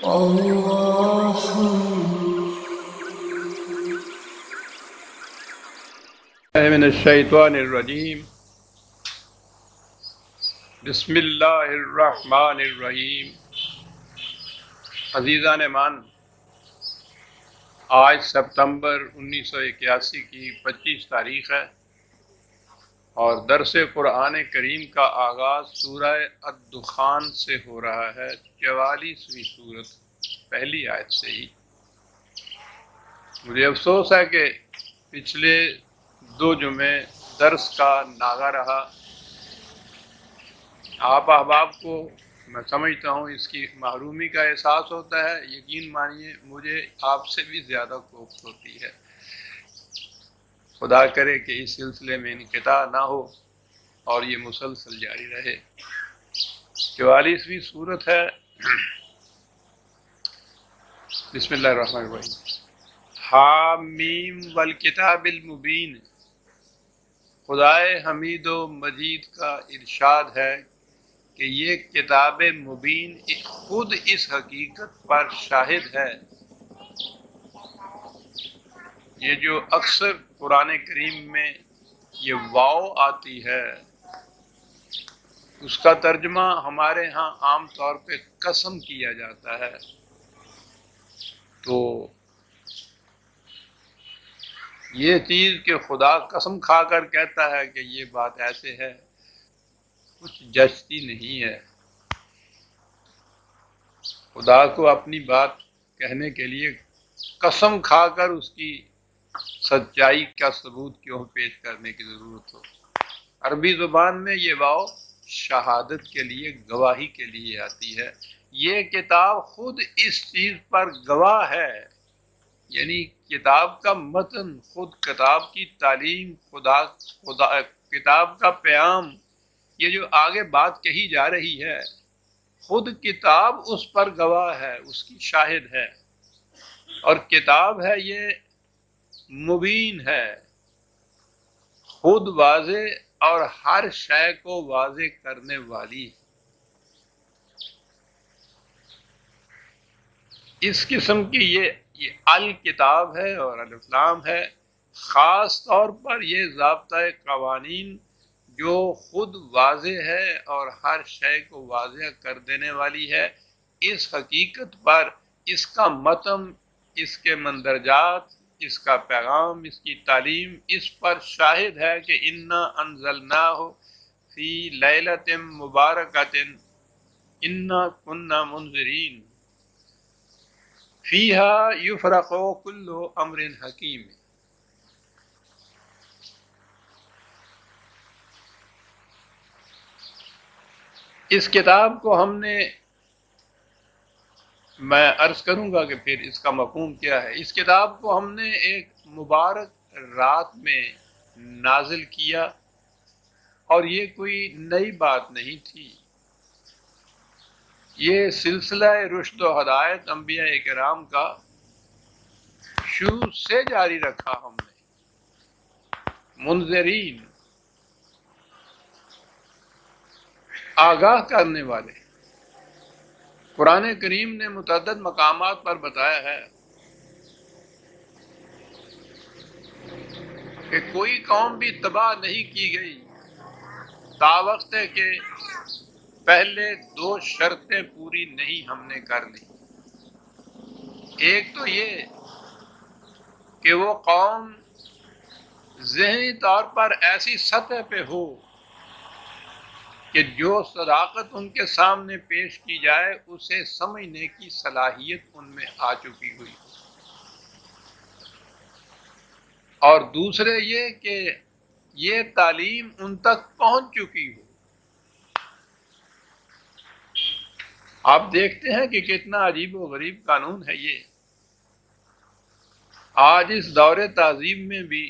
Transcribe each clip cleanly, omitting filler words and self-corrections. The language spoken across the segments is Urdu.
اللہ من الشیطان الرجیم بسم اللہ الرحمن الرحیم۔ عزیزان مان، آج سپتمبر 1981 کی 25 تاریخ ہے اور درس قرآن کریم کا آغاز سورہ الدخان سے ہو رہا ہے، 44ویں سورت پہلی آیت سے ہی۔ مجھے افسوس ہے کہ پچھلے 2 جمعے درس کا ناغہ رہا۔ آپ احباب کو میں سمجھتا ہوں اس کی محرومی کا احساس ہوتا ہے، یقین مانیے مجھے آپ سے بھی زیادہ کوفت ہوتی ہے۔ خدا کرے کہ اس سلسلے میں انقطاع نہ ہو اور یہ مسلسل جاری رہے۔ 44ویں سورت ہے۔ بسم اللہ الرحمن الرحیم۔ حامیم والکتاب المبین۔ خدائے حمید و مجید کا ارشاد ہے کہ یہ کتاب مبین خود اس حقیقت پر شاہد ہے۔ یہ جو اکثر قرآن کریم میں یہ واو آتی ہے، اس کا ترجمہ ہمارے ہاں عام طور پہ قسم کیا جاتا ہے، تو یہ چیز کہ خدا قسم کھا کر کہتا ہے کہ یہ بات ایسے ہے، کچھ جچتی نہیں ہے۔ خدا کو اپنی بات کہنے کے لیے قسم کھا کر اس کی سچائی کا ثبوت کیوں پیش کرنے کی ضرورت ہو۔ عربی زبان میں یہ واو شہادت کے لیے، گواہی کے لیے آتی ہے۔ یہ کتاب خود اس چیز پر گواہ ہے، یعنی کتاب کا متن، خود کتاب کی تعلیم، کتاب کا پیام، یہ جو آگے بات کہی جا رہی ہے، خود کتاب اس پر گواہ ہے، اس کی شاہد ہے۔ اور کتاب ہے یہ مبین ہے، خود واضح اور ہر شے کو واضح کرنے والی ہے۔ اس قسم کی یہ الکتاب ہے اور الف لام ہے۔ خاص طور پر یہ ضابطۂ قوانین جو خود واضح ہے اور ہر شے کو واضح کر دینے والی ہے، اس حقیقت پر اس کا متن، اس کے مندرجات، اس کا پیغام، اس کی تعلیم اس پر شاہد ہے کہ انا انزلناہ فی لیلۃ مبارکۃ انا کنا منذرین فیہا یفرق کل امر حکیم۔ اس کتاب کو ہم نے، میں عرض کروں گا کہ پھر اس کا مفہوم کیا ہے۔ اس کتاب کو ہم نے ایک مبارک رات میں نازل کیا، اور یہ کوئی نئی بات نہیں تھی۔ یہ سلسلہ رشد و ہدایت انبیاء کرام کا شروع سے جاری رکھا ہم نے۔ منذرین، آگاہ کرنے والے۔ قرآن کریم نے متعدد مقامات پر بتایا ہے کہ کوئی قوم بھی تباہ نہیں کی گئی تا وقت ہے کہ پہلے 2 شرطیں پوری نہیں ہم نے کر لی۔ ایک تو یہ کہ وہ قوم ذہنی طور پر ایسی سطح پہ ہو کہ جو صداقت ان کے سامنے پیش کی جائے اسے سمجھنے کی صلاحیت ان میں آ چکی ہوئی، اور دوسرے یہ کہ یہ تعلیم ان تک پہنچ چکی ہو۔ آپ دیکھتے ہیں کہ کتنا عجیب و غریب قانون ہے یہ۔ آج اس دور تہذیب میں بھی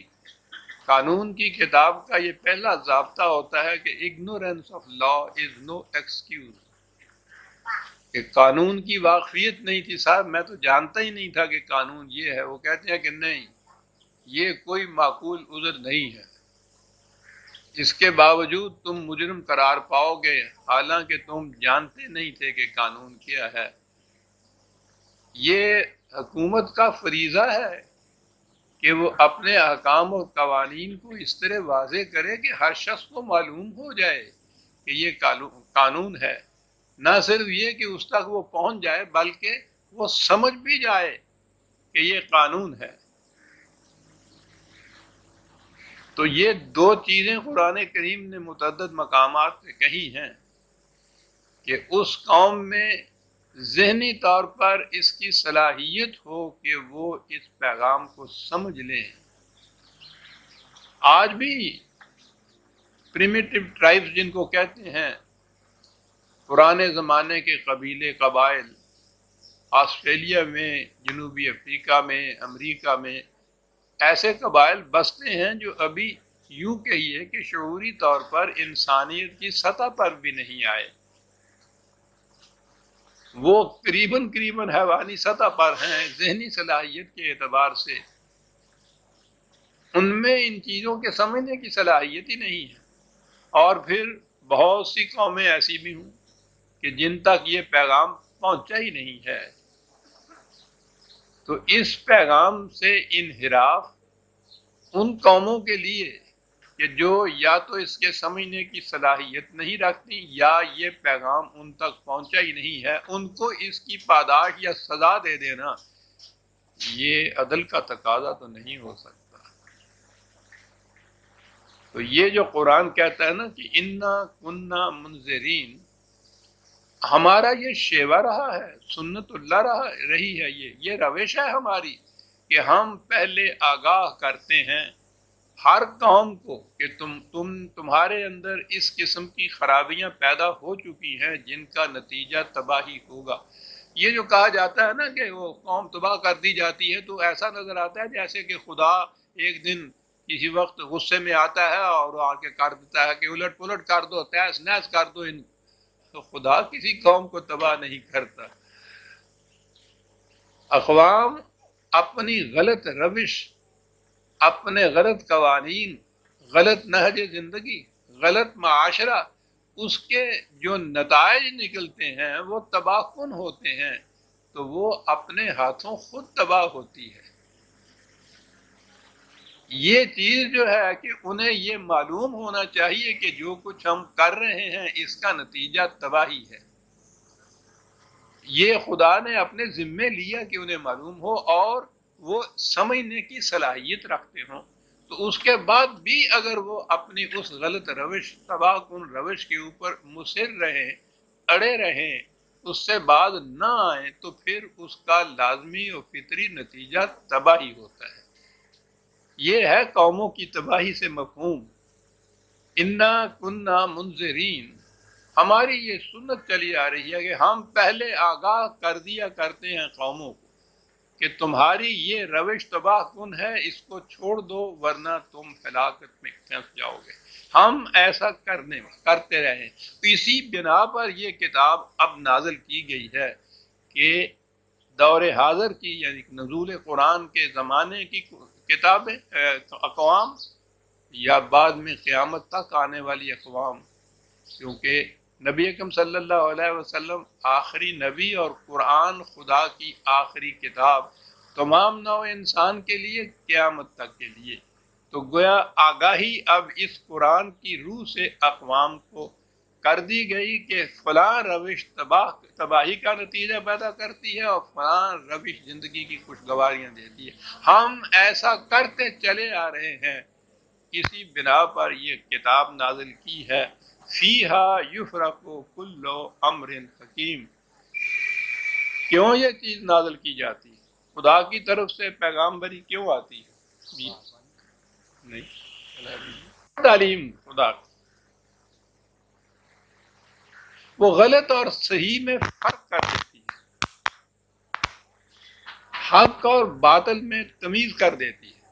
قانون کی کتاب کا یہ پہلا ضابطہ ہوتا ہے کہ ignorance of law is no excuse، کہ قانون کی واقفیت نہیں تھی، صاحب میں تو جانتا ہی نہیں تھا کہ قانون یہ ہے۔ وہ کہتے ہیں کہ نہیں، یہ کوئی معقول عذر نہیں ہے، اس کے باوجود تم مجرم قرار پاؤ گے، حالانکہ تم جانتے نہیں تھے کہ قانون کیا ہے۔ یہ حکومت کا فریضہ ہے کہ وہ اپنے احکام اور قوانین کو اس طرح واضح کرے کہ ہر شخص کو معلوم ہو جائے کہ یہ قانون ہے، نہ صرف یہ کہ اس تک وہ پہنچ جائے بلکہ وہ سمجھ بھی جائے کہ یہ قانون ہے۔ تو یہ دو چیزیں قرآن کریم نے متعدد مقامات پہ کہی ہیں کہ اس قوم میں ذہنی طور پر اس کی صلاحیت ہو کہ وہ اس پیغام کو سمجھ لیں۔ آج بھی پریمیٹو ٹرائبز جن کو کہتے ہیں، پرانے زمانے کے قبیلے قبائل، آسٹریلیا میں، جنوبی افریقہ میں، امریکہ میں ایسے قبائل بستے ہیں جو ابھی یوں کہیے کہ شعوری طور پر انسانیت کی سطح پر بھی نہیں آئے، وہ قریباً حیوانی سطح پر ہیں ذہنی صلاحیت کے اعتبار سے، ان میں ان چیزوں کے سمجھنے کی صلاحیت ہی نہیں ہے۔ اور پھر بہت سی قومیں ایسی بھی ہوں کہ جن تک یہ پیغام پہنچا ہی نہیں ہے۔ تو اس پیغام سے انحراف ان قوموں کے لیے کہ جو یا تو اس کے سمجھنے کی صلاحیت نہیں رکھتی یا یہ پیغام ان تک پہنچا ہی نہیں ہے، ان کو اس کی پاداش یا سزا دے دینا، یہ عدل کا تقاضا تو نہیں ہو سکتا۔ تو یہ جو قرآن کہتا ہے نا کہ انا کننا منذرین، ہمارا یہ شیوا رہا ہے، سنت اللہ رہی ہے، یہ روش ہے ہماری کہ ہم پہلے آگاہ کرتے ہیں ہر قوم کو کہ تمہارے اندر اس قسم کی خرابیاں پیدا ہو چکی ہیں جن کا نتیجہ تباہی ہوگا۔ یہ جو کہا جاتا ہے نا کہ وہ قوم تباہ کر دی جاتی ہے، تو ایسا نظر آتا ہے جیسے کہ خدا ایک دن کسی وقت غصے میں آتا ہے اور آ کے کر دیتا ہے کہ الٹ پلٹ کر دو، تہس نہس کر دو ان۔ تو خدا کسی قوم کو تباہ نہیں کرتا۔ اقوام اپنی غلط روش، اپنے غلط قوانین، غلط نہج زندگی، غلط معاشرہ، اس کے جو نتائج نکلتے ہیں وہ تباہ کن ہوتے ہیں، تو وہ اپنے ہاتھوں خود تباہ ہوتی ہے۔ یہ چیز جو ہے کہ انہیں یہ معلوم ہونا چاہیے کہ جو کچھ ہم کر رہے ہیں اس کا نتیجہ تباہی ہے۔ یہ خدا نے اپنے ذمے لیا کہ انہیں معلوم ہو اور وہ سمجھنے کی صلاحیت رکھتے ہوں، تو اس کے بعد بھی اگر وہ اپنی اس غلط روش، تباہ کن روش کے اوپر مصر رہیں، اڑے رہیں، اس سے باز نہ آئیں، تو پھر اس کا لازمی اور فطری نتیجہ تباہی ہوتا ہے۔ یہ ہے قوموں کی تباہی سے مفہوم، انا کننا منذرین۔ ہماری یہ سنت چلی آ رہی ہے کہ ہم پہلے آگاہ کر دیا کرتے ہیں قوموں کو کہ تمہاری یہ روش تباہ کن ہے، اس کو چھوڑ دو ورنہ تم ہلاکت میں پھنس جاؤ گے۔ ہم ایسا کرتے رہے، اسی بنا پر یہ کتاب اب نازل کی گئی ہے کہ دور حاضر کی یعنی نزول قرآن کے زمانے کی کتابیں اقوام یا بعد میں قیامت تک آنے والی اقوام، کیونکہ نبی اکرم صلی اللہ علیہ وسلم آخری نبی اور قرآن خدا کی آخری کتاب تمام نوع انسان کے لیے قیامت تک کے لیے، تو گویا آگاہی اب اس قرآن کی روح سے اقوام کو کر دی گئی کہ فلاں روش تباہی کا نتیجہ پیدا کرتی ہے اور فلاں روش زندگی کی خوشگواریاں دیتی ہے۔ ہم ایسا کرتے چلے آ رہے ہیں، اسی بنا پر یہ کتاب نازل کی ہے، فیہا یفرق کل امر حکیم۔ کیوں یہ چیز نازل کی جاتی ہے؟ خدا کی طرف سے پیغامبری کیوں آتی ہے؟ نہیں، تعلیم خدا کی، وہ غلط اور صحیح میں فرق کر دیتی ہے، حق اور باطل میں تمیز کر دیتی ہے۔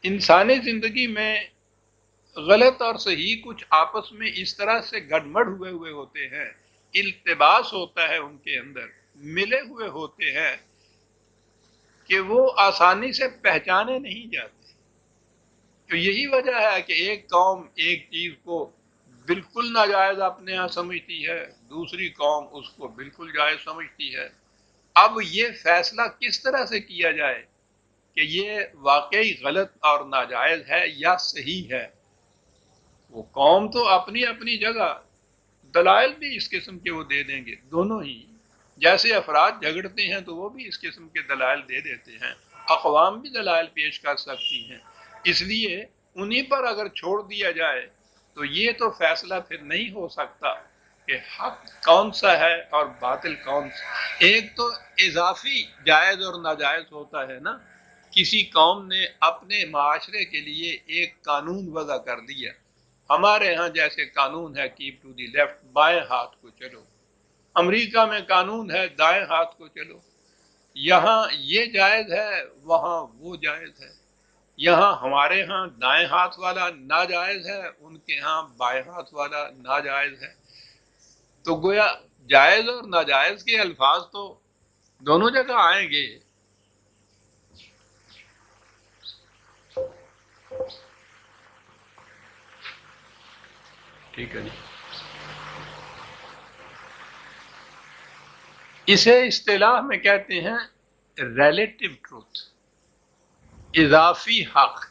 انسانی زندگی میں غلط اور صحیح کچھ آپس میں اس طرح سے گڑمڑ ہوئے ہوتے ہیں، التباس ہوتا ہے ان کے اندر، ملے ہوئے ہوتے ہیں کہ وہ آسانی سے پہچانے نہیں جاتے۔ تو یہی وجہ ہے کہ ایک قوم ایک چیز کو بالکل ناجائز اپنے یہاں سمجھتی ہے، دوسری قوم اس کو بالکل جائز سمجھتی ہے۔ اب یہ فیصلہ کس طرح سے کیا جائے کہ یہ واقعی غلط اور ناجائز ہے یا صحیح ہے؟ وہ قوم تو اپنی اپنی جگہ دلائل بھی اس قسم کے وہ دے دیں گے، دونوں ہی جیسے افراد جھگڑتے ہیں تو وہ بھی اس قسم کے دلائل دے دیتے ہیں، اقوام بھی دلائل پیش کر سکتی ہیں۔ اس لیے انہی پر اگر چھوڑ دیا جائے تو یہ تو فیصلہ پھر نہیں ہو سکتا کہ حق کون سا ہے اور باطل کون سا۔ ایک تو اضافی جائز اور ناجائز ہوتا ہے نا، کسی قوم نے اپنے معاشرے کے لیے ایک قانون وضع کر دیا، ہمارے ہاں جیسے قانون ہے کیپ ٹو دی لیفٹ، بائیں ہاتھ کو چلو، امریکہ میں قانون ہے دائیں ہاتھ کو چلو، یہاں یہ جائز ہے وہاں وہ جائز ہے، یہاں ہمارے ہاں دائیں ہاتھ والا ناجائز ہے، ان کے ہاں بائیں ہاتھ والا ناجائز ہے۔ تو گویا جائز اور ناجائز کے الفاظ تو دونوں جگہ آئیں گے۔ ٹھیک ہے جی، اسے اصطلاح میں کہتے ہیں ریلیٹو ٹروتھ، اضافی حق،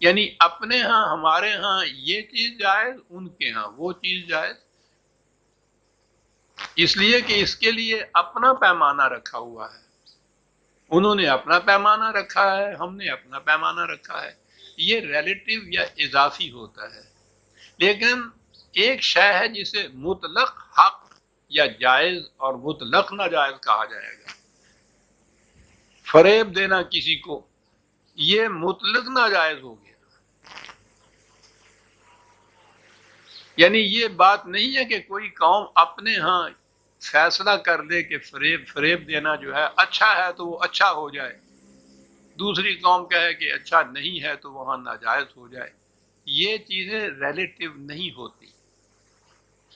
یعنی اپنے ہاں ہمارے ہاں یہ چیز جائز، ان کے ہاں وہ چیز جائز، اس لیے کہ اس کے لیے اپنا پیمانہ رکھا ہوا ہے، انہوں نے اپنا پیمانہ رکھا ہے، ہم نے اپنا پیمانہ رکھا ہے، یہ ریلیٹو یا اضافی ہوتا ہے۔ لیکن ایک شے ہے جسے مطلق حق یا جائز اور مطلق ناجائز کہا جائے گا، فریب دینا کسی کو، یہ مطلق ناجائز ہو گیا، یعنی یہ بات نہیں ہے کہ کوئی قوم اپنے ہاں فیصلہ کر دے کہ فریب دینا جو ہے اچھا ہے تو وہ اچھا ہو جائے، دوسری قوم کہے کہ اچھا نہیں ہے تو وہاں ناجائز ہو جائے، یہ چیزیں ریلیٹو نہیں ہوتی،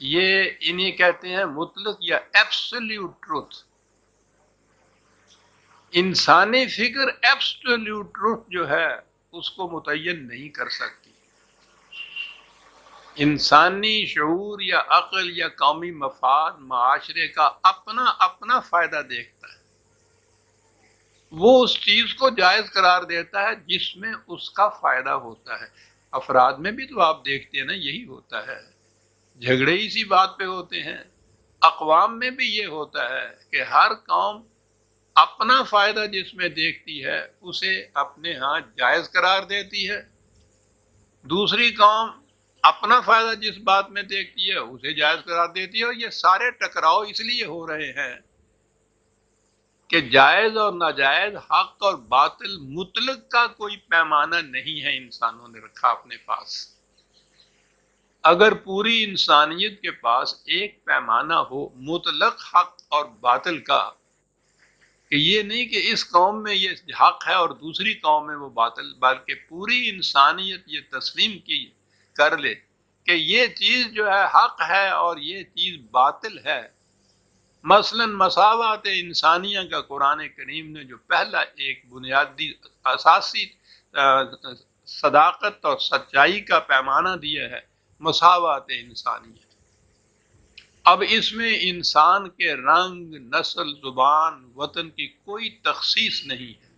یہ انہیں کہتے ہیں مطلق یا ایبسلیوٹ ٹروتھ۔ انسانی فکر ایبسلیوٹ ٹروتھ جو ہے اس کو متعین نہیں کر سکتی، انسانی شعور یا عقل یا قومی مفاد معاشرے کا اپنا اپنا فائدہ دیکھتا ہے، وہ اس چیز کو جائز قرار دیتا ہے جس میں اس کا فائدہ ہوتا ہے۔ افراد میں بھی تو آپ دیکھتے ہیں نا یہی ہوتا ہے، جھگڑے اسی بات پہ ہوتے ہیں، اقوام میں بھی یہ ہوتا ہے کہ ہر قوم اپنا فائدہ جس میں دیکھتی ہے اسے اپنے ہاں جائز قرار دیتی ہے، دوسری قوم اپنا فائدہ جس بات میں دیکھتی ہے اسے جائز قرار دیتی ہے، اور یہ سارے ٹکراؤ اس لیے ہو رہے ہیں کہ جائز اور ناجائز، حق اور باطل مطلق کا کوئی پیمانہ نہیں ہے انسانوں نے رکھا اپنے پاس۔ اگر پوری انسانیت کے پاس ایک پیمانہ ہو مطلق حق اور باطل کا، کہ یہ نہیں کہ اس قوم میں یہ حق ہے اور دوسری قوم میں وہ باطل، بلکہ پوری انسانیت یہ تسلیم کی کر لے کہ یہ چیز جو ہے حق ہے اور یہ چیز باطل ہے۔ مثلا مساوات انسانیہ کا قرآن کریم نے جو پہلا ایک بنیادی اساسی صداقت اور سچائی کا پیمانہ دیا ہے، مساوات انسانیہ، اب اس میں انسان کے رنگ، نسل، زبان، وطن کی کوئی تخصیص نہیں ہے،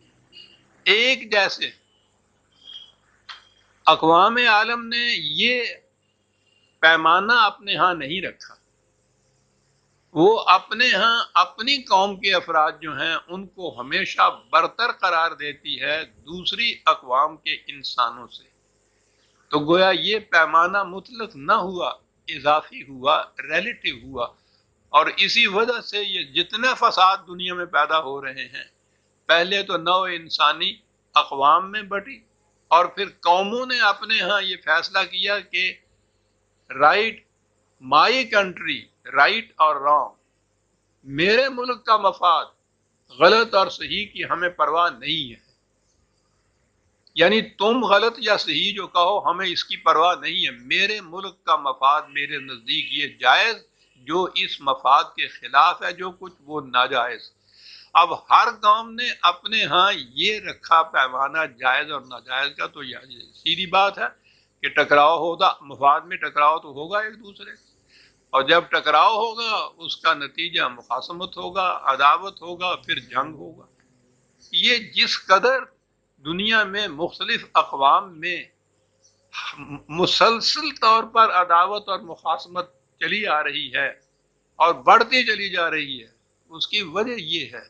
ایک جیسے۔ اقوام عالم نے یہ پیمانہ اپنے ہاں نہیں رکھا، وہ اپنے ہاں اپنی قوم کے افراد جو ہیں ان کو ہمیشہ برتر قرار دیتی ہے دوسری اقوام کے انسانوں سے، تو گویا یہ پیمانہ مطلق نہ ہوا، اضافی ہوا، ریلیٹو ہوا، اور اسی وجہ سے یہ جتنے فساد دنیا میں پیدا ہو رہے ہیں، پہلے تو نوع انسانی اقوام میں بٹی، اور پھر قوموں نے اپنے ہاں یہ فیصلہ کیا کہ رائٹ مائی کنٹری، رائٹ اور رانگ، میرے ملک کا مفاد، غلط اور صحیح کی ہمیں پرواہ نہیں ہے، یعنی تم غلط یا صحیح جو کہو ہمیں اس کی پرواہ نہیں ہے، میرے ملک کا مفاد میرے نزدیک یہ جائز، جو اس مفاد کے خلاف ہے جو کچھ وہ ناجائز۔ اب ہر قوم نے اپنے ہاں یہ رکھا پیمانہ جائز اور ناجائز کا، تو یہ سیدھی بات ہے کہ ٹکراؤ ہوگا، مفاد میں ٹکراؤ تو ہوگا ایک دوسرے سے، اور جب ٹکراؤ ہوگا اس کا نتیجہ مخاصمت ہوگا، عداوت ہوگا، پھر جنگ ہوگا۔ یہ جس قدر دنیا میں مختلف اقوام میں مسلسل طور پر عداوت اور مخاصمت چلی آ رہی ہے اور بڑھتی چلی جا رہی ہے، اس کی وجہ یہ ہے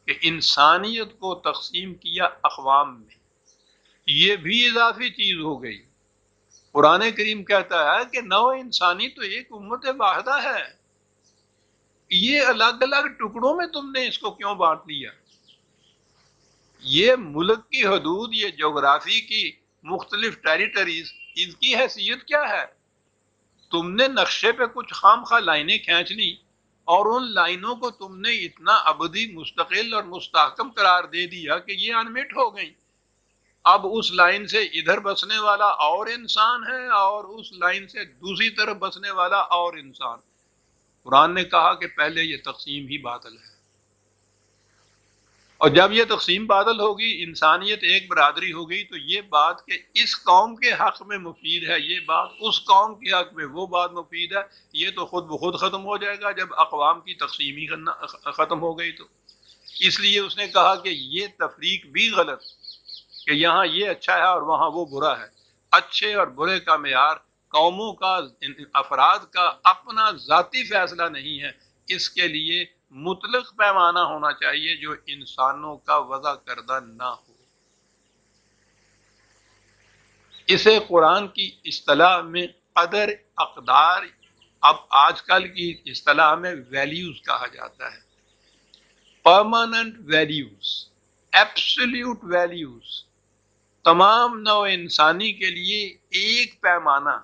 کہ انسانیت کو تقسیم کیا اقوام میں، یہ بھی اضافی چیز ہو گئی۔ قرآن کریم کہتا ہے کہ نو انسانی تو ایک امت واحدہ ہے، یہ الگ الگ ٹکڑوں میں تم نے اس کو کیوں بانٹ لیا؟ یہ ملک کی حدود، یہ جغرافی کی مختلف ٹیریٹریز، ان کی حیثیت کیا ہے؟ تم نے نقشے پہ کچھ خام خواہ لائنیں کھینچ لی اور ان لائنوں کو تم نے اتنا ابدی مستقل اور مستحکم قرار دے دیا کہ یہ انمٹ ہو گئیں۔ اب اس لائن سے ادھر بسنے والا اور انسان ہے اور اس لائن سے دوسری طرف بسنے والا اور انسان۔ قرآن نے کہا کہ پہلے یہ تقسیم ہی باطل ہے، اور جب یہ تقسیم باطل ہوگی، انسانیت ایک برادری ہو گئی، تو یہ بات کہ اس قوم کے حق میں مفید ہے، یہ بات اس قوم کے حق میں وہ بات مفید ہے، یہ تو خود بخود ختم ہو جائے گا جب اقوام کی تقسیم ہی ختم ہو گئی۔ تو اس لیے اس نے کہا کہ یہ تفریق بھی غلط، کہ یہاں یہ اچھا ہے اور وہاں وہ برا ہے۔ اچھے اور برے کا معیار قوموں کا، افراد کا اپنا ذاتی فیصلہ نہیں ہے، اس کے لیے مطلق پیمانہ ہونا چاہیے جو انسانوں کا وضع کردہ نہ ہو۔ اسے قرآن کی اصطلاح میں قدر، اقدار، اب آج کل کی اصطلاح میں ویلیوز کہا جاتا ہے۔ پرماننٹ ویلیوز، ایبسلیوٹ ویلیوز، تمام نوع انسانی کے لیے ایک پیمانہ،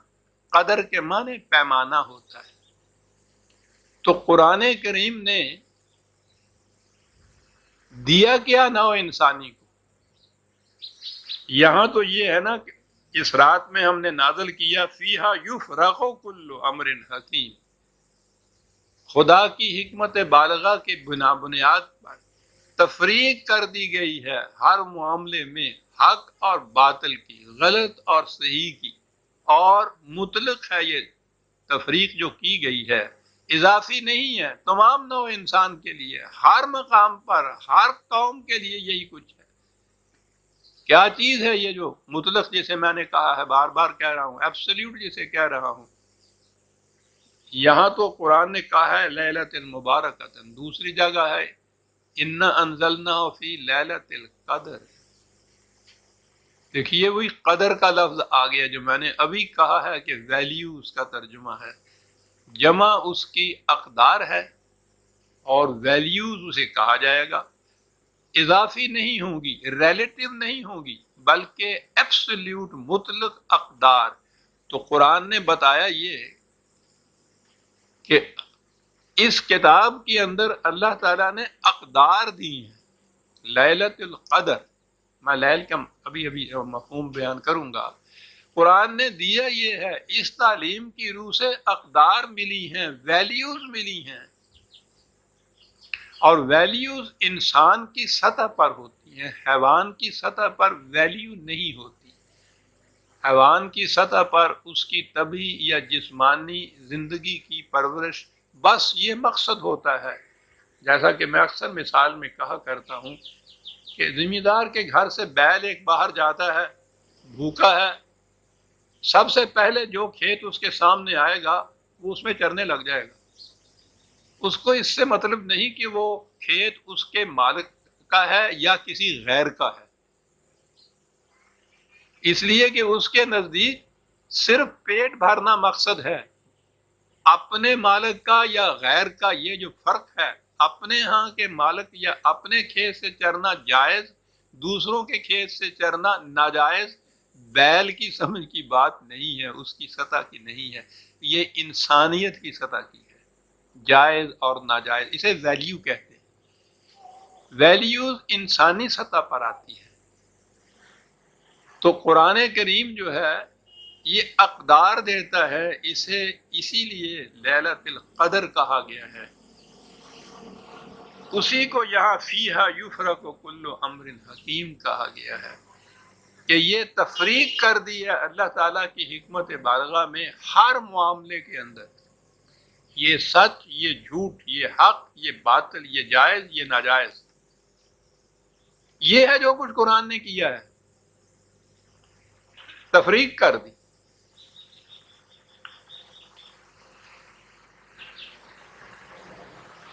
قدر کے معنی پیمانہ ہوتا ہے۔ تو قرآن کریم نے دیا کیا نوع انسانی کو؟ یہاں تو یہ ہے نا کہ اس رات میں ہم نے نازل کیا فیہا یفرق کل امر حکیم، خدا کی حکمت بالغہ کے بنیاد پر تفریق کر دی گئی ہے ہر معاملے میں، حق اور باطل کی، غلط اور صحیح کی، اور مطلق ہے یہ تفریق جو کی گئی ہے، اضافی نہیں ہے، تمام نوع انسان کے لیے، ہر مقام پر، ہر قوم کے لیے یہی کچھ ہے۔ کیا چیز ہے یہ جو مطلق جسے میں نے کہا ہے، بار بار کہہ رہا ہوں، ایبسلیوٹ جسے کہہ رہا ہوں؟ یہاں تو قرآن نے کہا ہے لیلۃ المبارکۃ، دوسری جگہ ہے انا انزلناہ فی لیلۃ القدر۔ دیکھیے وہی قدر کا لفظ آ گیا جو میں نے ابھی کہا ہے کہ ویلیو اس کا ترجمہ ہے، جمع اس کی اقدار ہے اور ویلیوز اسے کہا جائے گا، اضافی نہیں ہوں گی، ریلیٹو نہیں ہوں گی، بلکہ ایبسلیوٹ، مطلق اقدار۔ تو قرآن نے بتایا یہ کہ اس کتاب کے اندر اللہ تعالیٰ نے اقدار دی ہیں۔ لیلۃ القدر، میں لیل کا ابھی مفہوم بیان کروں گا۔ قرآن نے دیا یہ ہے، اس تعلیم کی روح سے اقدار ملی ہیں، ویلیوز ملی ہیں، اور ویلیوز انسان کی سطح پر ہوتی ہیں، حیوان کی سطح پر ویلیو نہیں ہوتی۔ حیوان کی سطح پر اس کی طبعی یا جسمانی زندگی کی پرورش، بس یہ مقصد ہوتا ہے۔ جیسا کہ میں اکثر مثال میں کہا کرتا ہوں کہ زمیندار کے گھر سے بیل ایک باہر جاتا ہے، بھوکا ہے، سب سے پہلے جو کھیت اس کے سامنے آئے گا وہ اس میں چرنے لگ جائے گا۔ اس کو اس سے مطلب نہیں کہ وہ کھیت اس کے مالک کا ہے یا کسی غیر کا ہے، اس لیے کہ اس کے نزدیک صرف پیٹ بھرنا مقصد ہے۔ اپنے مالک کا یا غیر کا یہ جو فرق ہے، اپنے ہاں کے مالک یا اپنے کھیت سے چرنا جائز، دوسروں کے کھیت سے چرنا ناجائز، بیل کی سمجھ کی بات نہیں ہے، اس کی سطح کی نہیں ہے، یہ انسانیت کی سطح کی ہے، جائز اور ناجائز، اسے ویلیو کہتے ہیں۔ ویلیوز انسانی سطح پر آتی ہے۔ تو قرآن کریم جو ہے یہ اقدار دیتا ہے، اسے اسی لیے لیلۃ القدر کہا گیا ہے۔ اسی کو یہاں فیہا یفرق کل امر حکیم کہا گیا ہے۔ کہ یہ تفریق کر دی ہے اللہ تعالیٰ کی حکمت بالغہ میں ہر معاملے کے اندر، یہ سچ، یہ جھوٹ، یہ حق، یہ باطل، یہ جائز، یہ ناجائز، یہ ہے جو کچھ قرآن نے کیا ہے، تفریق کر دی۔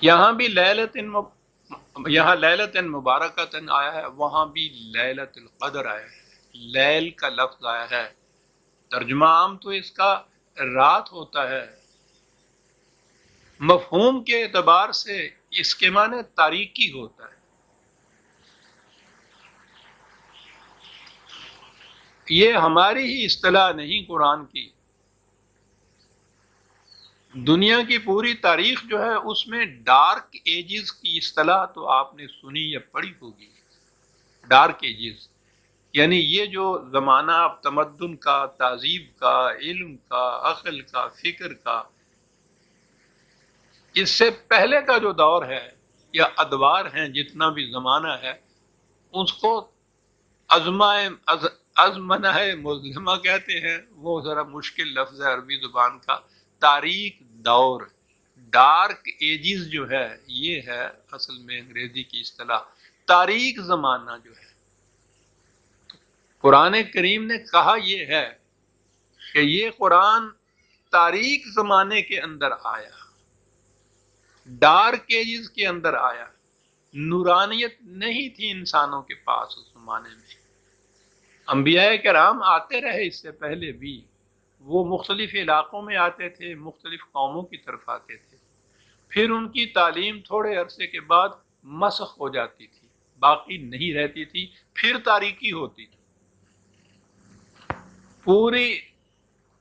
یہاں بھی یہاں لیلۃ مبارکۃ آیا ہے، وہاں بھی لیلۃ القدر آیا ہے، لیل کا لفظ آیا ہے۔ ترجمہ عام تو اس کا رات ہوتا ہے، مفہوم کے اعتبار سے اس کے معنی تاریکی ہوتا ہے۔ یہ ہماری ہی اصطلاح نہیں قرآن کی، دنیا کی پوری تاریخ جو ہے اس میں ڈارک ایجز کی اصطلاح تو آپ نے سنی یا پڑھی ہوگی۔ ڈارک ایجز یعنی یہ جو زمانہ اب تمدن کا، تہذیب کا، علم کا، عقل کا، فکر کا، اس سے پہلے کا جو دور ہے یا ادوار ہیں، جتنا بھی زمانہ ہے، اس کو ازمنہ مظلمہ کہتے ہیں۔ وہ ذرا مشکل لفظ ہے عربی زبان کا۔ تاریک دور، ڈارک ایجز جو ہے، یہ ہے اصل میں انگریزی کی اصطلاح، تاریک زمانہ جو ہے۔ قرآن کریم نے کہا یہ ہے کہ یہ قرآن تاریک زمانے کے اندر آیا، ڈارک ایجز کے اندر آیا۔ نورانیت نہیں تھی انسانوں کے پاس اس زمانے میں۔ انبیاء کرام آتے رہے اس سے پہلے بھی، وہ مختلف علاقوں میں آتے تھے، مختلف قوموں کی طرف آتے تھے، پھر ان کی تعلیم تھوڑے عرصے کے بعد مسخ ہو جاتی تھی، باقی نہیں رہتی تھی، پھر تاریکی ہوتی تھی۔ پوری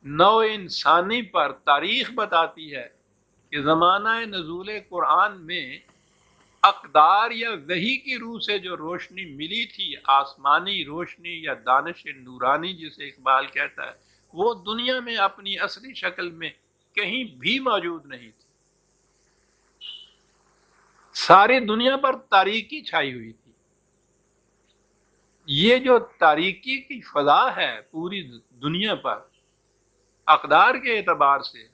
نوع انسانی پر تاریخ بتاتی ہے کہ زمانہ نزول قرآن میں اقدار یا وحی کی روح سے جو روشنی ملی تھی، آسمانی روشنی یا دانش نورانی جسے اقبال کہتا ہے، وہ دنیا میں اپنی اصلی شکل میں کہیں بھی موجود نہیں تھی۔ ساری دنیا پر تاریکی چھائی ہوئی تھی۔ یہ جو تاریکی کی فضا ہے پوری دنیا پر اقدار کے اعتبار سے،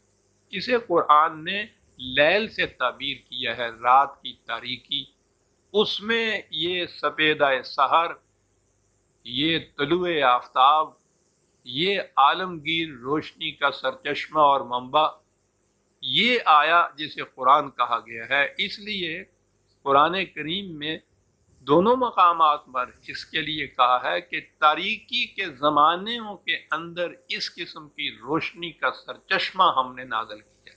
اسے قرآن نے لیل سے تعبیر کیا ہے، رات کی تاریکی۔ اس میں یہ سپیدہ سحر، یہ طلوع آفتاب، یہ عالمگیر روشنی کا سرچشمہ اور منبع، یہ آیا جسے قرآن کہا گیا ہے۔ اس لیے قرآن کریم میں دونوں مقامات پر اس کے لیے کہا ہے کہ تاریکی کے زمانوں کے اندر اس قسم کی روشنی کا سرچشمہ ہم نے نازل کیا۔